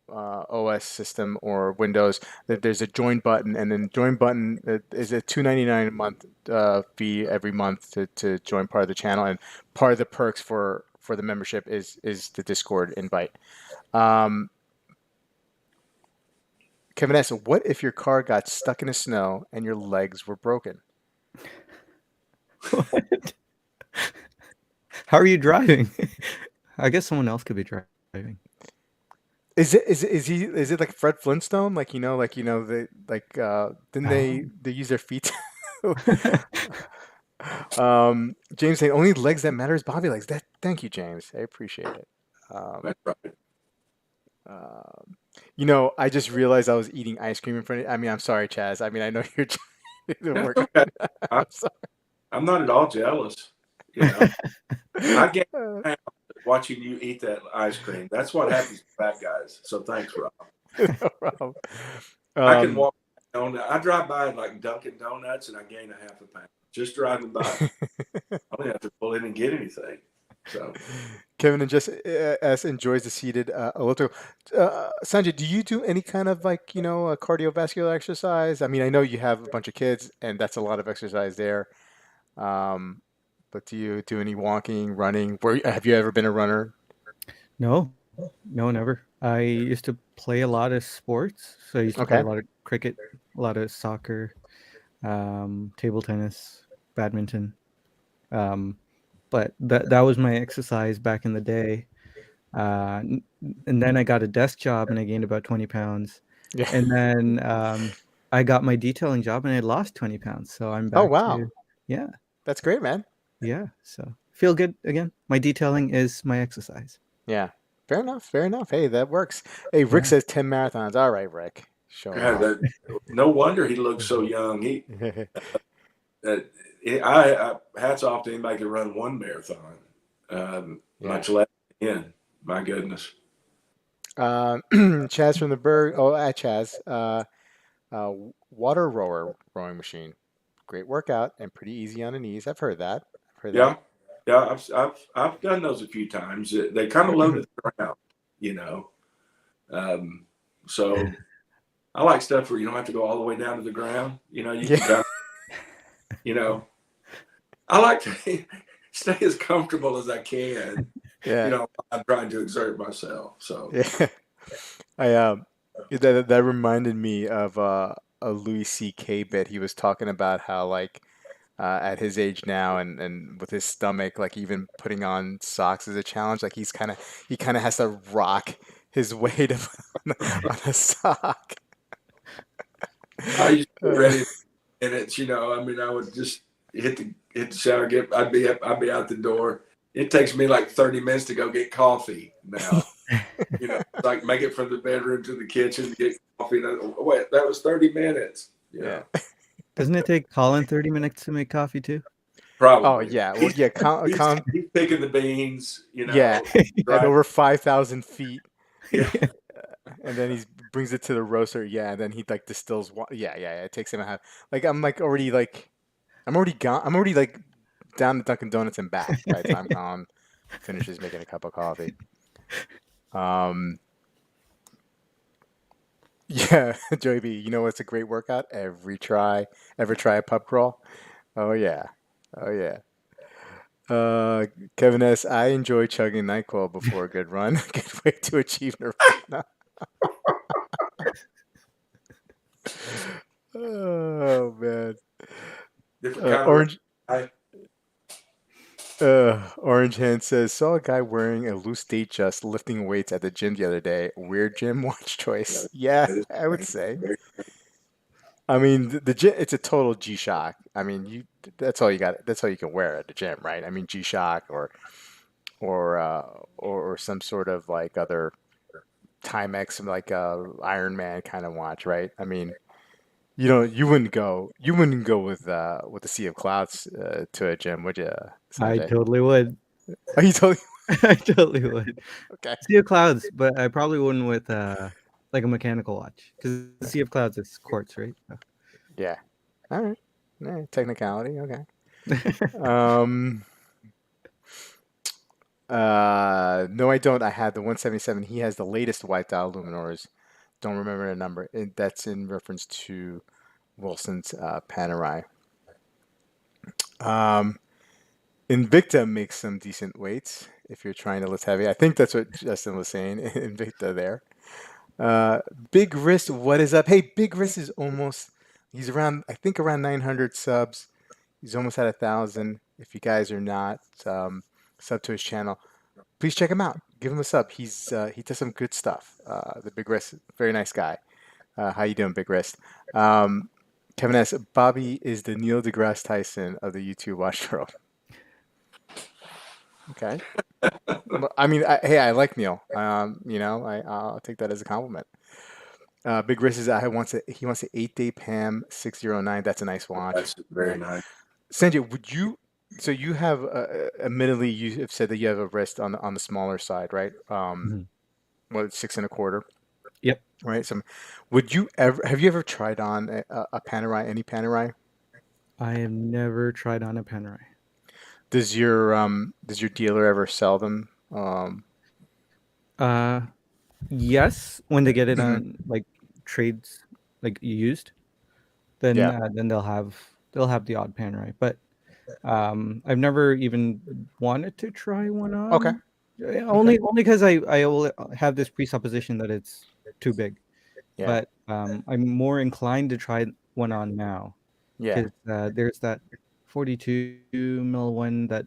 OS system or Windows. There's a join button, and then join button is a $2.99 a month fee every month to join part of the channel, and part of the perks for the membership is the Discord invite. Um, Kevin asks, what if your car got stuck in the snow and your legs were broken? What? How are you driving? I guess someone else could be driving. Is it like Fred Flintstone? They didn't they Um, they use their feet? James saying only legs that matter is Bobby legs. Thank you, James. I appreciate it. Um, That's right. Um, I just realized I was eating ice cream in front of. I mean, I'm sorry, Chaz. I mean, I know you're trying to That's work. okay. I, I'm sorry. I'm not at all jealous. You know, I get Uh, watching you eat that ice cream. That's what happens to fat guys. So thanks, Rob. no problem. I can Um, walk on. I drive by like Dunkin' Donuts and I gain a half a pound just driving by. I don't have to pull in and get anything. So Kevin and just S enjoys the seated elliptical. Sanjay, do you do any kind of like cardiovascular exercise? I mean, I know you have a bunch of kids, and that's a lot of exercise there. Um, but do you do any walking, running? Have you ever been a runner? No, no, never. I used to play a lot of sports. So I used to play a Okay. lot of cricket, a lot of soccer, table tennis, badminton. Um, but that was my exercise back in the day. And then I got a desk job and I gained about 20 pounds. Yeah. And then I got my detailing job and I lost 20 pounds. So I'm Oh, back wow. to, yeah, That's great, man. yeah. So feel good again. My detailing is my exercise. Yeah. Fair enough. Fair enough. Hey, that works. Hey, Rick Yeah. says 10 marathons. All right, Rick. Showing God, off. no wonder he looks so young. Uh, hats off to anybody who can run one marathon, Yeah. much less 10. My goodness. Chaz from the Berg. Oh, Chaz. Uh, water rowing machine. Great workout and pretty easy on the knees. I've heard that. I've heard that. Yeah, yeah. I've done those a few times. They kind of loaded the ground, you know. Um, so I like stuff where you don't have to go all the way down to the ground. You Yeah. can kind of, you know, I like to stay as comfortable as I can. Yeah. I'm trying to exert myself. So Yeah. I that reminded me of a Louis C.K. bit. He was talking about how like at his age now and with his stomach, like even putting on socks is a challenge. Like he kind of has to rock his weight on a sock. I used to get Uh, ready in minutes. I mean, I would just hit the shower, I'd be out the door. It takes me like 30 minutes to go get coffee now. Like make it from the bedroom to the kitchen to get coffee. Wait, that was 30 minutes. yeah. Doesn't it take Colin 30 minutes to make coffee too? Oh Probably. yeah. Well, yeah. He's picking the beans, Yeah. At right? over 5,000 feet, Yeah. and then he brings it to the roaster. Yeah, and then he like distills water. Yeah, yeah, yeah. It takes him a half. Like I'm like already like I'm already gone. I'm already like down to Dunkin' Donuts and back by the time Colin finishes making a cup of coffee. Um, yeah, Joey B, you know what's a great workout? Ever try a pub crawl? Oh yeah, oh yeah. Uh, Kevin S, I enjoy chugging NyQuil before a good run. Good way to achieve nirvana. Oh man. Different kind of Orange I, Orange Hand says, saw a guy wearing a loose date just lifting weights at the gym the other day. Weird gym watch choice. Yeah, that is I would strange. say. Very, I mean, the gym, it's a total G-Shock. I mean, that's all you got. That's all you can wear at the gym, right? I mean, G-Shock or or some sort of like other Timex, like Iron Man kind of watch, right? I mean, you wouldn't go with the Sea of Clouds to a gym, would you, I Sanjay? totally would. Are you totally I totally would. okay? Sea of Clouds, but I probably wouldn't with like a mechanical watch because the Sea of Clouds is quartz, right? Yeah. All right. Technicality. Okay. So. Um. No, I don't. I had the 177. He has the latest white dial Luminors. Don't remember the number. That's in reference to Wilson's Panerai. Um, Invicta makes some decent weights if you're trying to lift heavy. I think that's what Justin was saying. Invicta there. Uh, Big Wrist, what is up? Hey, Big Wrist is almost. He's around. I think around 900 subs. He's almost at 1,000. If you guys are not sub to his channel, please check him out. Give him a sub. He does some good stuff. The Big Wrist, very nice guy. How you doing, Big Wrist? Um, Kevin S. Bobby is the Neil deGrasse Tyson of the YouTube watch world. Okay. I mean, hey, I like Neil. I'll take that as a compliment. Big Riz is he wants an 8-day PAM 609. That's a nice watch. That's very nice. Sanjay, would you? So you have, admittedly, you have said that you have a wrist on the smaller side, right? Mhm. What, 6 1/4, Yep. right? So, have you ever tried on a Panerai, any Panerai? I have never tried on a Panerai. Does your dealer ever sell them? Uh, yes, when they get it Mhm. on like trades, like used, Yeah. then they'll have the odd Panerai. But I've never even wanted to try one Okay. on. Okay. Only because I will have this presupposition that it's too big. Yeah. But I'm more inclined to try one on now Yeah. because there's that 42 mil one that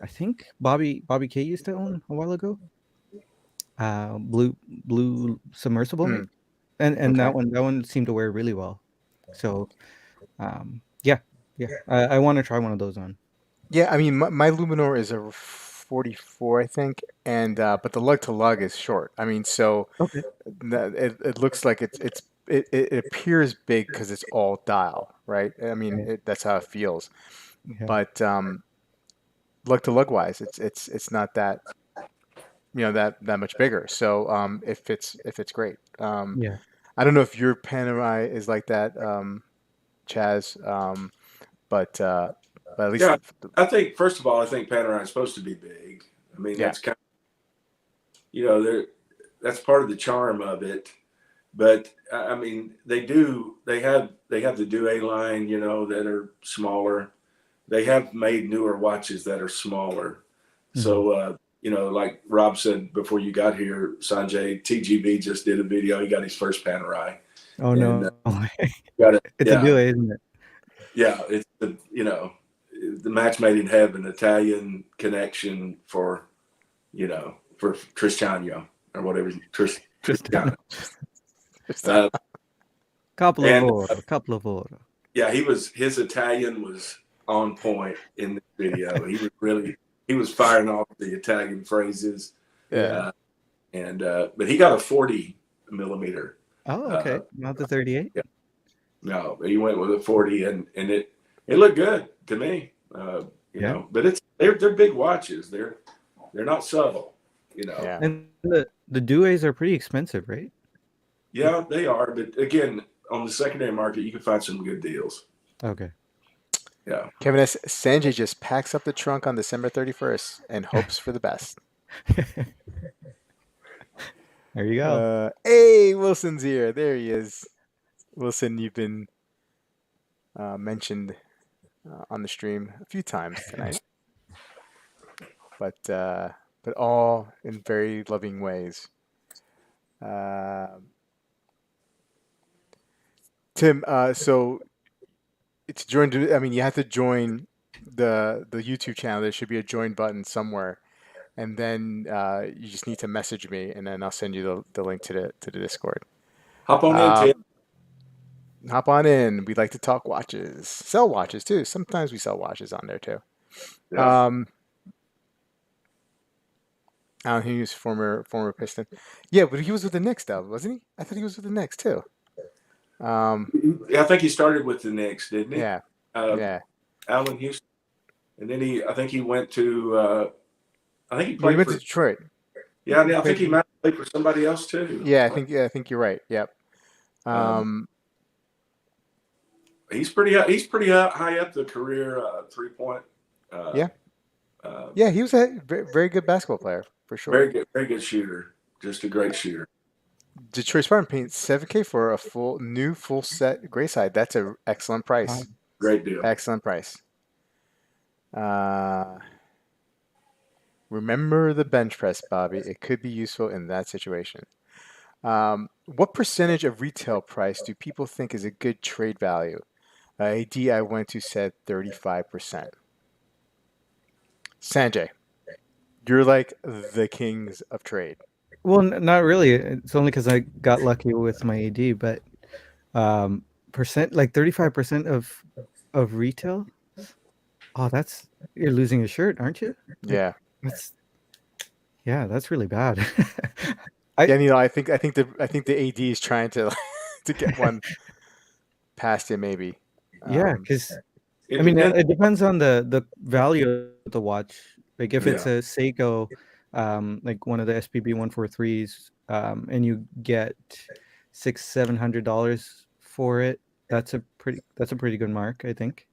I think Bobby K used to own a while ago. Blue submersible, maybe, Mm. and Okay. that one seemed to wear really well. So yeah, yeah, I want to try one of those on. Yeah. I mean, my Luminor is a 44, I think, and but the lug to lug is short. I mean, so Okay. it looks like it appears big because it's all dial, right? I mean, Yeah. that's how it feels. Yeah. But lug to lug wise, it's not that, that much bigger. So if it's great. Yeah. I don't know if your Panerai is like that, Chaz, but at least Yeah, I think first of all, I think Panerai is supposed to be big. I mean, yeah. that's kind of, that's part of the charm of it. But I mean, they have the Due line, that are smaller. They have made newer watches that are smaller. Mhm. So like Rob said before you got here, Sanjay, TGB just did a video. He got his first Panerai, Oh and no, got it. it's a Yeah, duo, isn't it? yeah. It's the match made in heaven, Italian connection for Tristano or whatever Tristano. Tristano. Just, just Uh, and Couple of oro. yeah, his Italian was on point in the video. He was firing off the Italian phrases, yeah. Yeah. uh, and but he got a 40 millimeter. Oh, Uh, okay. Not the 38. yeah, no, he went with a 40, and it looked good to me. Yeah. But they're big watches. They're not subtle. You know, Yeah. And the duets are pretty expensive, right? yeah, they are. But again, on the secondary market, you can find some good deals. Okay. Yeah. Kevin S. Sanjay just packs up the trunk on December 31st and hopes for the best. There you go. Hey, Wilson's here. There he is. Wilson, you've been mentioned on the stream a few times tonight, but all in very loving ways. Uh, Tim, so to join, I mean, you have to join the YouTube channel. There should be a join button somewhere, and then you just need to message me, and then I'll send you the link to the Discord. Hop on in, Uh, Tim. Hop on in. We like to talk watches, sell watches too. Sometimes we sell watches on there too. Yeah. Um, Alan Hughes, former Piston. Yeah, but he was with the Knicks though, wasn't he? I thought he was with the Knicks too. Um, Yeah, I think he started with the Knicks, didn't he? yeah, Uh, yeah. Allen Houston, and then I think he went to, I think he Well, he played went to for, Detroit. yeah, He I think played. he might play for somebody else too. Yeah, I think you're right. Yep. Um, Um, he's pretty high up the career 3 point. Uh, yeah, uh, yeah. He was a very good basketball player for sure. very good shooter, just a great shooter. Detroit Spartan paid 7K for a full set gray side. That's an excellent Wow. price. Great deal. Excellent price. Uh, Remember the bench press, Bobby. It could be useful in that situation. What percentage of retail price do people think is a good trade value? AD I went to said 35%. Sanjay, you're like the kings of trade. Well, not really. It's only because I got lucky with my AD, but percent like 35% of retail. Oh, you're losing a shirt, aren't you? Like Yeah. that's Yeah, that's really bad. Yeah, I you know, I think the AD is trying to to get one past him, maybe. Yeah, Um, because It I mean, depends. it depends on the value of the watch. Like if it's Yeah. a Seiko, like one of the SPB 143s, and you get $600-700 for it, that's a pretty good mark, I think.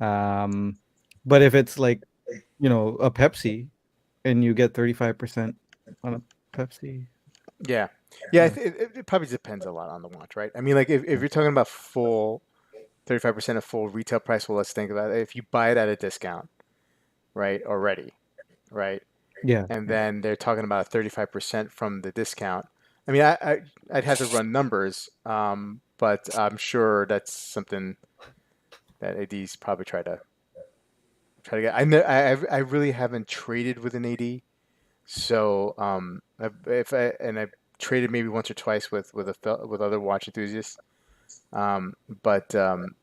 Um, but if it's like, a Pepsi and you get 35% on a Pepsi, yeah, yeah. yeah. It probably depends a lot on the watch, right? I mean, like if you're talking about full 35% of full retail price, well, let's think about it. If you buy it at a discount, right, already, right, Yeah, and yeah. then they're talking about 35% from the discount. I mean, I'd have to run numbers, but I'm sure that's something that AD's probably try to get. I really haven't traded with an AD, so if I and I traded maybe once or twice with other watch enthusiasts, um, but um,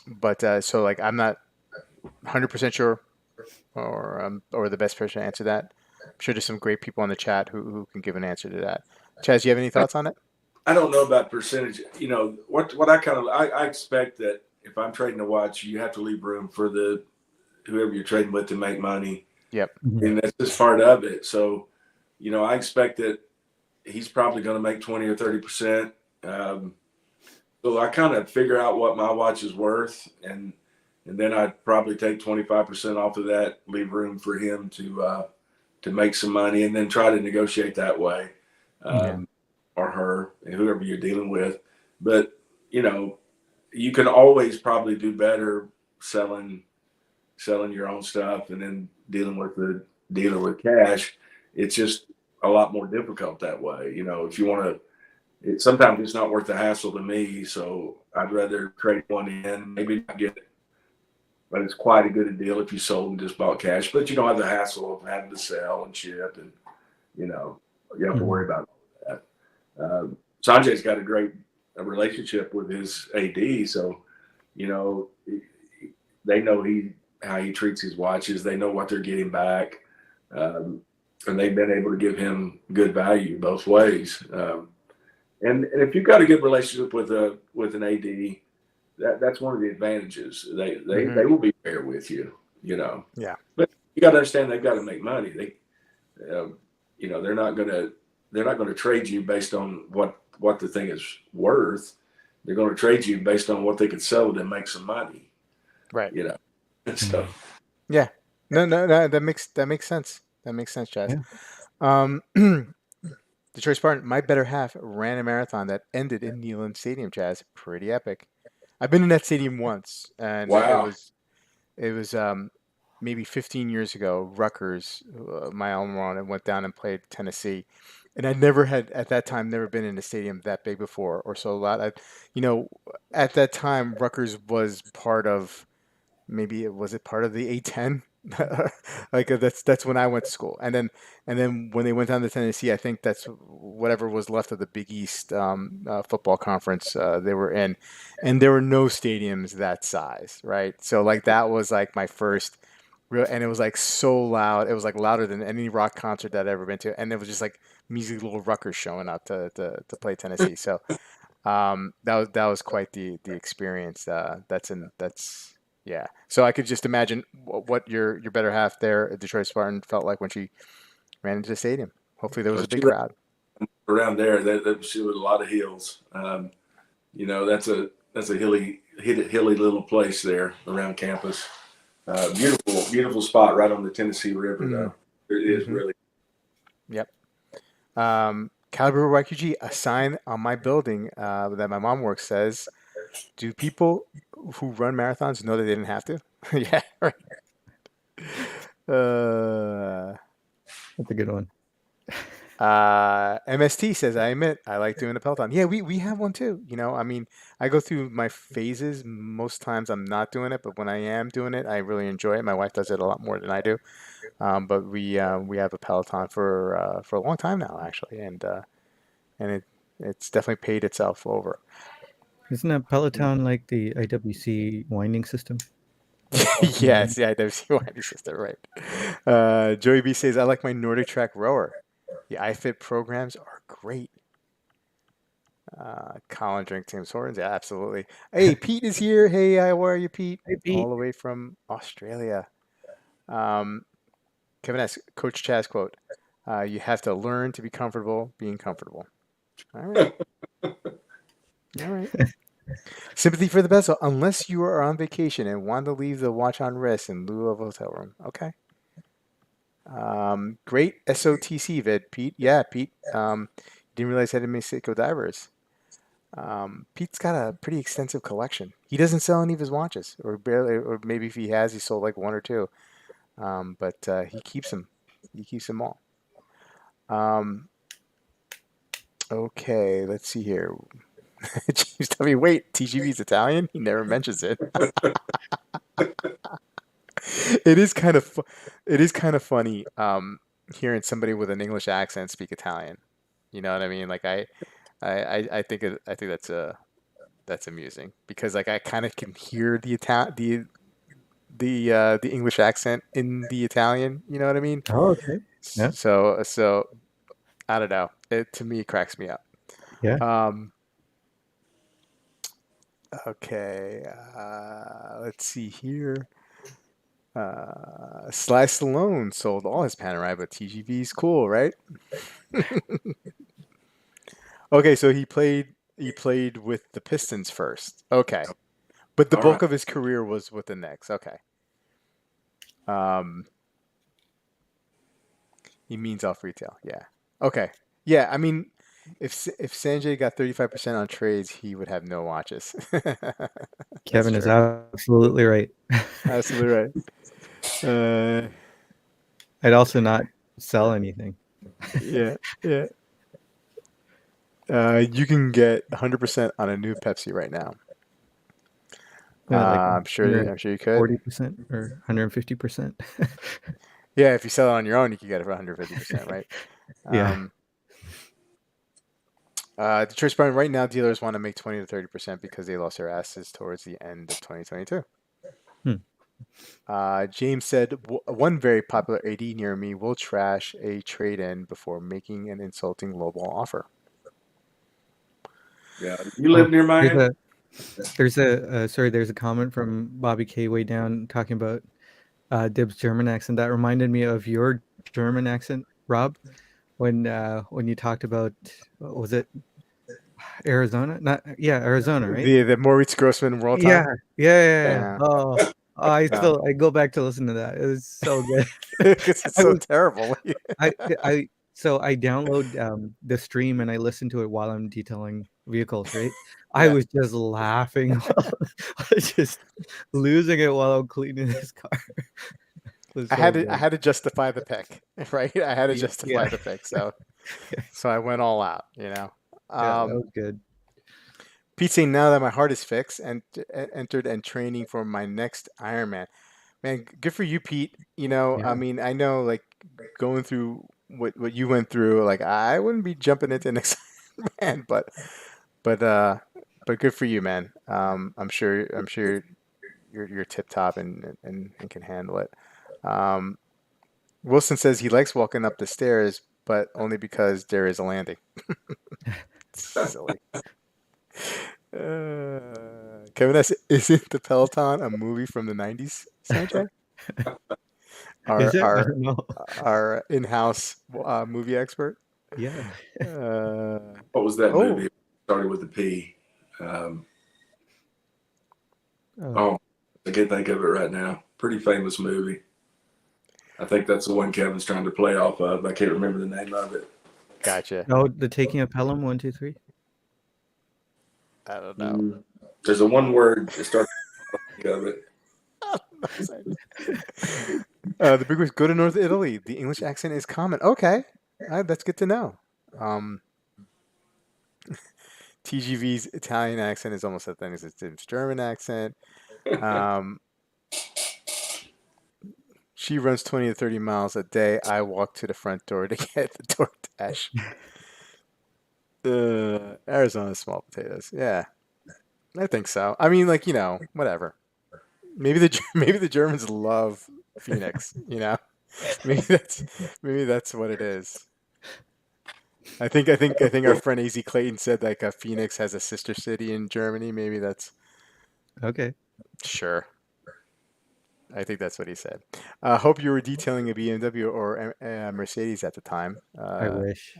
but so like I'm not 100% sure or the best person to answer that. I'm sure there's some great people in the chat who can give an answer to that. Chaz, you have any thoughts on it? I don't know about percentage. You know what I expect that if I'm trading a watch, you have to leave room for the whoever you're trading with to make money, Yep. Mhm. and that's just part of it. So, I expect that he's probably going to make 20 or 30%. Um, so I kind of figure out what my watch is worth, and then I'd probably take 25% off of that, leave room for him to make some money, and then try to negotiate that way. Yeah. Um, or her, whoever you're dealing with. But you know, you can always probably do better selling your own stuff and then dealing with the dealer with cash. It's just a lot more difficult that way. If you want to, sometimes it's not worth the hassle to me. So I'd rather trade one in, maybe not get it, but it's quite a good deal if you sold and just bought cash. But you don't have the hassle of having to sell and ship, and you know you have to worry Mhm. about all that. Sanjay's got a great relationship with his AD, so you know they know how he treats his watches. They know what they're getting back, um, and they've been able to give him good value both ways. And if you've got a good relationship with an AD, that's one of the advantages. Hmm. They will be fair with you, you know. Yeah. But you got to understand they've got to make money. Um, they're not gonna trade you based on what the thing is worth. They're going to trade you based on what they could sell it and make some money. Right. You know, so Mhm. Yeah. No, no, no. That makes sense. That makes sense, Chaz. Yeah. Um, Detroit Spartan, my better half ran a marathon that ended in Neyland Stadium, Chaz. Pretty epic. I've been in that stadium once, and wow. it was maybe 15 years ago. Rutgers, my alma mater, went down and played Tennessee, and I never had at that time never been in a stadium that big before or so loud. You know, at that time, Rutgers was part of maybe it was it part of the A10. Like that's when I went to school, and then when they went down to Tennessee, I think that's whatever was left of the Big East football conference they were in, and there were no stadiums that size, right? So like that was like my first real, and it was like so loud. It was like louder than any rock concert that I'd ever been to, and it was just like music little Rutgers showing up to play Tennessee. So that was quite the experience. That's yeah. So I could just imagine what your better half there at Detroit Spartan felt like when she ran into the stadium. Hopefully there was Well, a big crowd. around there, that she with a lot of hills. That's a hilly little place there around campus. Beautiful spot right on the Tennessee River, Mm, though. It is hmm. really. Yep. Caliber YQG, a sign on my building that my mom works says, "Do people who run marathons know that they didn't have to?" Yeah. Right. Uh, That's a good one. MST says, I admit I like doing a Peloton. Yeah, we have one too. I mean, I go through my phases. Most times I'm not doing it, but when I am doing it, I really enjoy it. My wife does it a lot more than I do. But we have a Peloton for a long time now, actually, and it's definitely paid itself over. Isn't a Peloton like the IWC winding system? Yes, yeah, there's your whiny sister, right? Joey B says, I like my Nordic track rower. The iFit programs are great. Colin drink Tim Hortons, yeah, absolutely. Hey, Pete is here. Hey, how are you, Pete? Hey, All Pete. the way from Australia. Um, Kevin asks, Coach Chaz quote, you have to learn to be comfortable being comfortable. All right. All right. Sympathy for the best, unless you are on vacation and want to leave the watch on rest in lieu of a hotel room. Okay. Great SOTC vid, Pete. Yeah, Pete. Didn't realize I had Mexico divers. Pete's got a pretty extensive collection. He doesn't sell any of his watches, or barely, or maybe if he has, he sold like one or two. But he keeps them. He keeps them all. Um, okay, let's see here. James W. Wait, TGV's Italian? He never mentions it. It is kind of it is kind of funny hearing somebody with an English accent speak Italian. You know what I mean? Like I think I think that's amusing because like I kind of can hear the English accent in the Italian. You know what I mean? Oh, okay. Yeah. So I don't know. It to me it cracks me up. Yeah. Um, okay, let's see here. Sly Stallone sold all his Panerai, but TGV's cool, right? Okay, so he played with the Pistons first. Okay, but the All right. bulk of his career was with the Knicks. Okay. Um, he means off retail. Yeah. Okay. Yeah. I mean, if Sanjay got 35% on trades, he would have no watches. That's Kevin is true. absolutely right. Absolutely right. Uh, I'd also not sell anything. yeah. Yeah. You can get 100% on a new Pepsi right now. Like I'm sure. I'm sure you could. 40% or 150%. Yeah, if you sell it on your own, you can get it for 150%, right? Yeah. Um, Detroit's Prime right now, dealers want to make 20 to 30% because they lost their asses towards the end of 2022. Hmm. James said, one very popular AD near me will trash a trade in before making an insulting lowball offer. Yeah. You live near There's Miami? there's a comment from Bobby K way down talking about Dib's German accent. That reminded me of your German accent, Rob, when you talked about what was it, Arizona? Not yeah, Arizona, right? The Moritz Grossman World Yeah, Top? yeah. Yeah. Oh, I No. still I go back to listen to that. It was so good. Because it's I so was terrible. I so I download the stream and I listen to it while I'm detailing vehicles, right? I Yeah. was just laughing while I was just losing it while I'm cleaning this car. It was so I good. had to justify the pick, right? I had to Yeah. justify the pick, so I went all out, you know. Yeah, that Um, was good. Pete saying now that my heart is fixed and entered and training for my next Ironman. Man, good for you, Pete. You know, Yeah. I mean, I know like going through what you went through, like I wouldn't be jumping into next Ironman, but uh, but good for you, man. I'm sure you're tip top and can handle it. Um, Wilson says he likes walking up the stairs, but only because there is a landing. Silly. Kevin S. Isn't the Peloton a movie from the 90s, Sanjay? Is Our it? I our don't know. our in-house movie expert. Yeah. Uh, What was that oh, movie? Started with a P. Um, Oh. oh, I can't think of it right now. Pretty famous movie. I think that's the one Kevin's trying to play off of. I can't remember the name of it. gotcha. Oh, the Taking of Pelham, 1, 2, 3. I don't know. There's a one word that starts of it. The big words go to North Italy. The English accent is common. Okay, that's good to know. Um, TGV's Italian accent is almost the same as its German accent. Um, she runs 20 to 30 miles a day. I walk to the front door to get the DoorDash. Arizona small potatoes. Yeah, I think so. I mean, like, you know, whatever. maybe the Germans love Phoenix. You know, maybe that's maybe that's what it is. I think our friend AZ Clayton said like Phoenix has a sister city in Germany. Maybe that's Okay. sure. I think that's what he said. Hope you were detailing a BMW or a Mercedes at the time. I wish.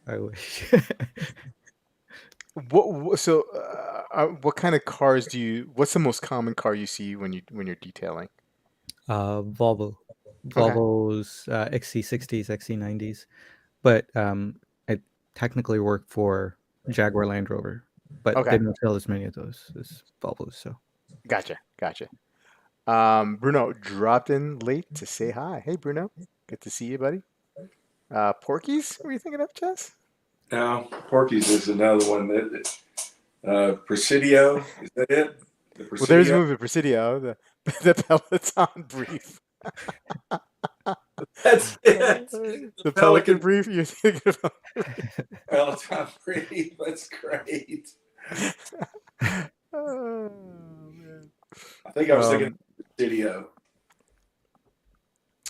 I wish. What kind of cars do you? What's the most common car you see when you're detailing? Volvo. Okay, Volvo's XC60s, XC90s. But I technically work for Jaguar Land Rover, but they okay, don't sell as many of those as Volvos. So gotcha. Bruno dropped in late to say hi. Hey, Bruno, good to see you, buddy. Porkies? What are you thinking of, Jess? Now, Porky's is another one that Presidio, is that it? The Well, there's a Presidio? movie Presidio, the the Peloton brief. That's it. The The Pelican Pelican brief. You're thinking of. Peloton Brief. That's great. Oh man. I think I was thinking Um, Presidio.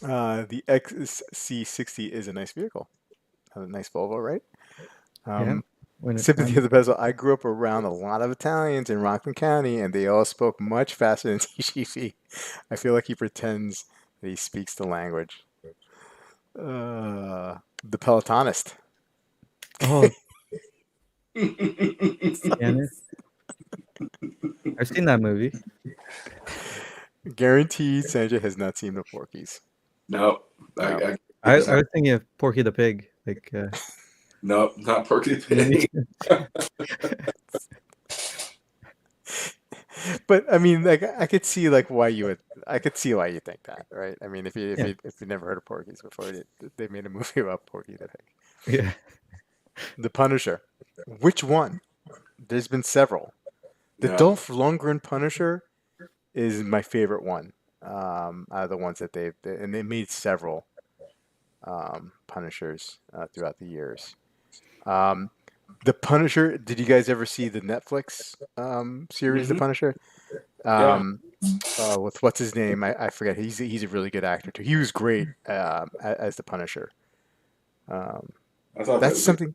the XC60 is a nice vehicle. A nice Volvo, right? yeah, Um, when it's Sympathy of done. the Bezel. I grew up around a lot of Italians in Rockland County, and they all spoke much faster than TGV. I feel like he pretends that he speaks the language. The Pelotonist. Oh, Pianist. I've seen that movie. Guaranteed, Sandra has not seen the Porkies. No, No. I, he's I not. was thinking of Porky the Pig, like No, not Porky the Looney Pig. Tunes. But I mean, like I could see like why you would. I could see why you think that, right? I mean, Yeah, if you never heard of Porky's before, they made a movie about Porky the Pig. yeah, The Punisher. Which one? There's been several. The Yeah. Dolph Lundgren Punisher is my favorite one. Out of the ones that and they made several Punishers throughout the years. Um, the Punisher. Did you guys ever see the Netflix series, The Hmm. Punisher? Yeah. Um, with what's his name? I forget. He's a really good actor too. He was great as the Punisher. Um, I thought that that's was a. something.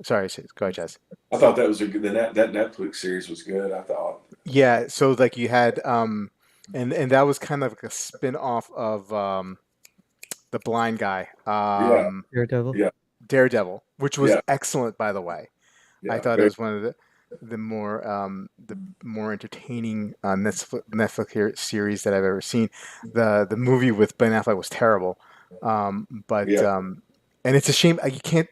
Sorry, go ahead, Jess. I thought that was a good. That Netflix series was good. I thought. Yeah, so like you had and that was kind of like a spin off of the blind guy, Yeah. Daredevil. Yeah. Daredevil, which was Yeah. excellent by the way. I Yeah. thought it Very. was one of the more entertaining Netflix series that I've ever seen. The movie with Ben Affleck was terrible. But Yeah. and it's a shame you can't.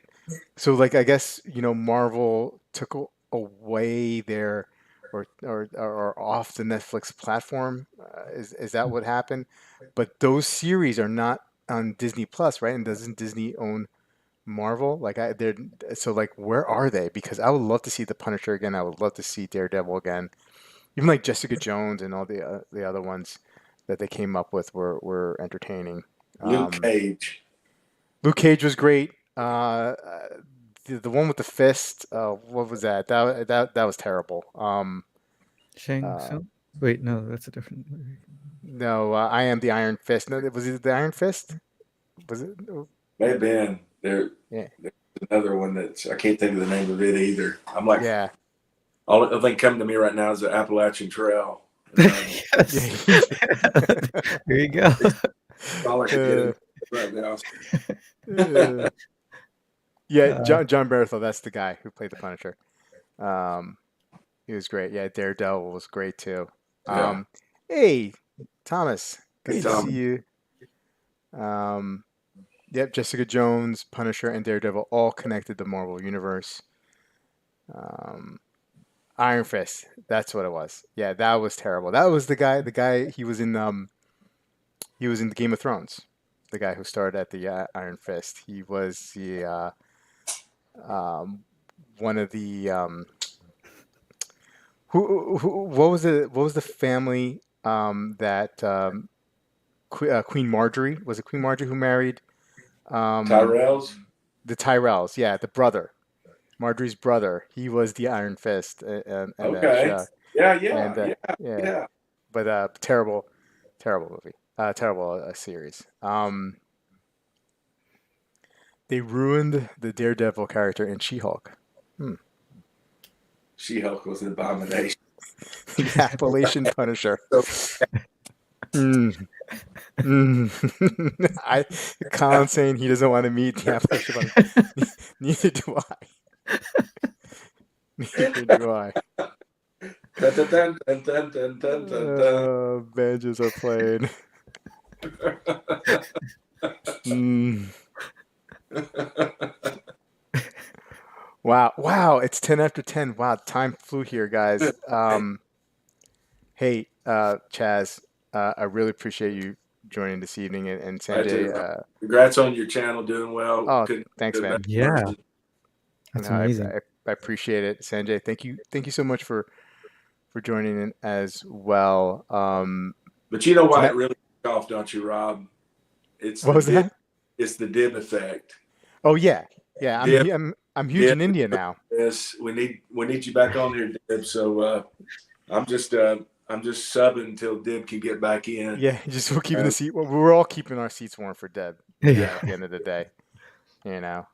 So like I guess Marvel took away their or off the Netflix platform. Is that what happened? But those series are not on Disney Plus, right? And doesn't Disney own Marvel? Like they're so like where are they? Because I would love to see the Punisher again. I would love to see Daredevil again. Even like Jessica Jones and all the other ones that they came up with were entertaining. Luke Um, Cage. Luke Cage was great. The one with the fist. What was that? That was terrible. Shang Uh, Tsung. Wait, no, that's a different movie. no, I am the Iron Fist. No, was it the Iron Fist? Was it? May have been there. Yeah, There's another one that's I can't think of the name of it either. I'm like yeah, all the thing coming to me right now is the Appalachian Trail. yeah. Yes. There you go. That's all I can get uh, in right now. uh, yeah, Uh, John Bernthal. That's the guy who played the Punisher. Um, he was great. Yeah, Daredevil was great too. Yeah. Um, hey, Thomas, good Hey to see Tom. you. Um, Yep, Jessica Jones, Punisher, and Daredevil all connected the Marvel Universe. Um, Iron Fist, that's what it was. Yeah, that was terrible. That was the guy. The guy he was in the Game of Thrones. The guy who starred at the Iron Fist. He was the um, one of the what was it? What was the family that Queen Marjorie was it Queen Marjorie who married um, Tyrells. the Tyrells? Yeah, the brother. Marjorie's brother. He was the Iron Fist in that Okay. show, Yeah, and yeah, yeah, yeah, yeah. but terrible, terrible movie. Terrible series. They ruined the Daredevil character in She-Hulk. She-Hulk was an abomination. The Appalachian Punisher. So, Mm. Colin saying he doesn't want to meet the Appalachian Punisher. Neither do I. Neither do I. dun, dun, dun, dun, dun, dun, dun, dun. Banjos are playing. Mm. Wow, it's 10 after 10. Wow, time flew here, guys. Hey, Chaz, I really appreciate you joining this evening, and Sanjay. Congrats on your channel doing well. Oh, Couldn't thanks, do it man. Yeah, better. that's No, amazing. I appreciate it, Sanjay. Thank you so much for joining in as well. But you know why Tonight, it really took off, don't you, Rob? It's what the was dib. that? It's the dib effect. Oh yeah, yeah. Dib, I'm huge dib. in India now. Yes, we need you back on here, Dib. So I'm just subbing until Dib can get back in. Yeah, just we're keeping the seat. Well, we're all keeping our seats warm for Deb. Yeah. At the end of the day, you know,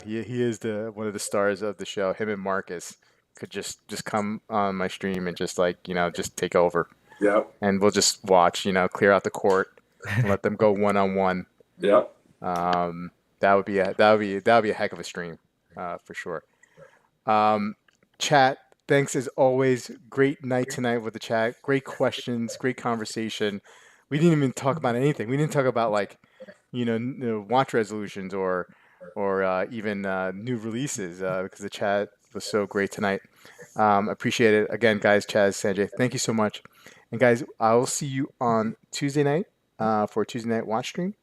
he is the one of the stars of the show. Him and Marcus could just come on my stream and just just take over, Yep. and we'll just watch. Clear out the court and let them go one on one. Yep. That would be a heck of a stream, for sure. Chat, thanks as always. Great night tonight with the chat. Great questions, great conversation. We didn't even talk about anything. We didn't talk about watch resolutions or even new releases because the chat was so great tonight. Appreciate it again, guys. Chaz, Sanjay, thank you so much. And guys, I will see you on Tuesday night for a Tuesday night watch stream.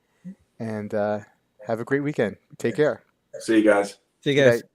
And have a great weekend. Take care. See you guys. See you Good guys. night.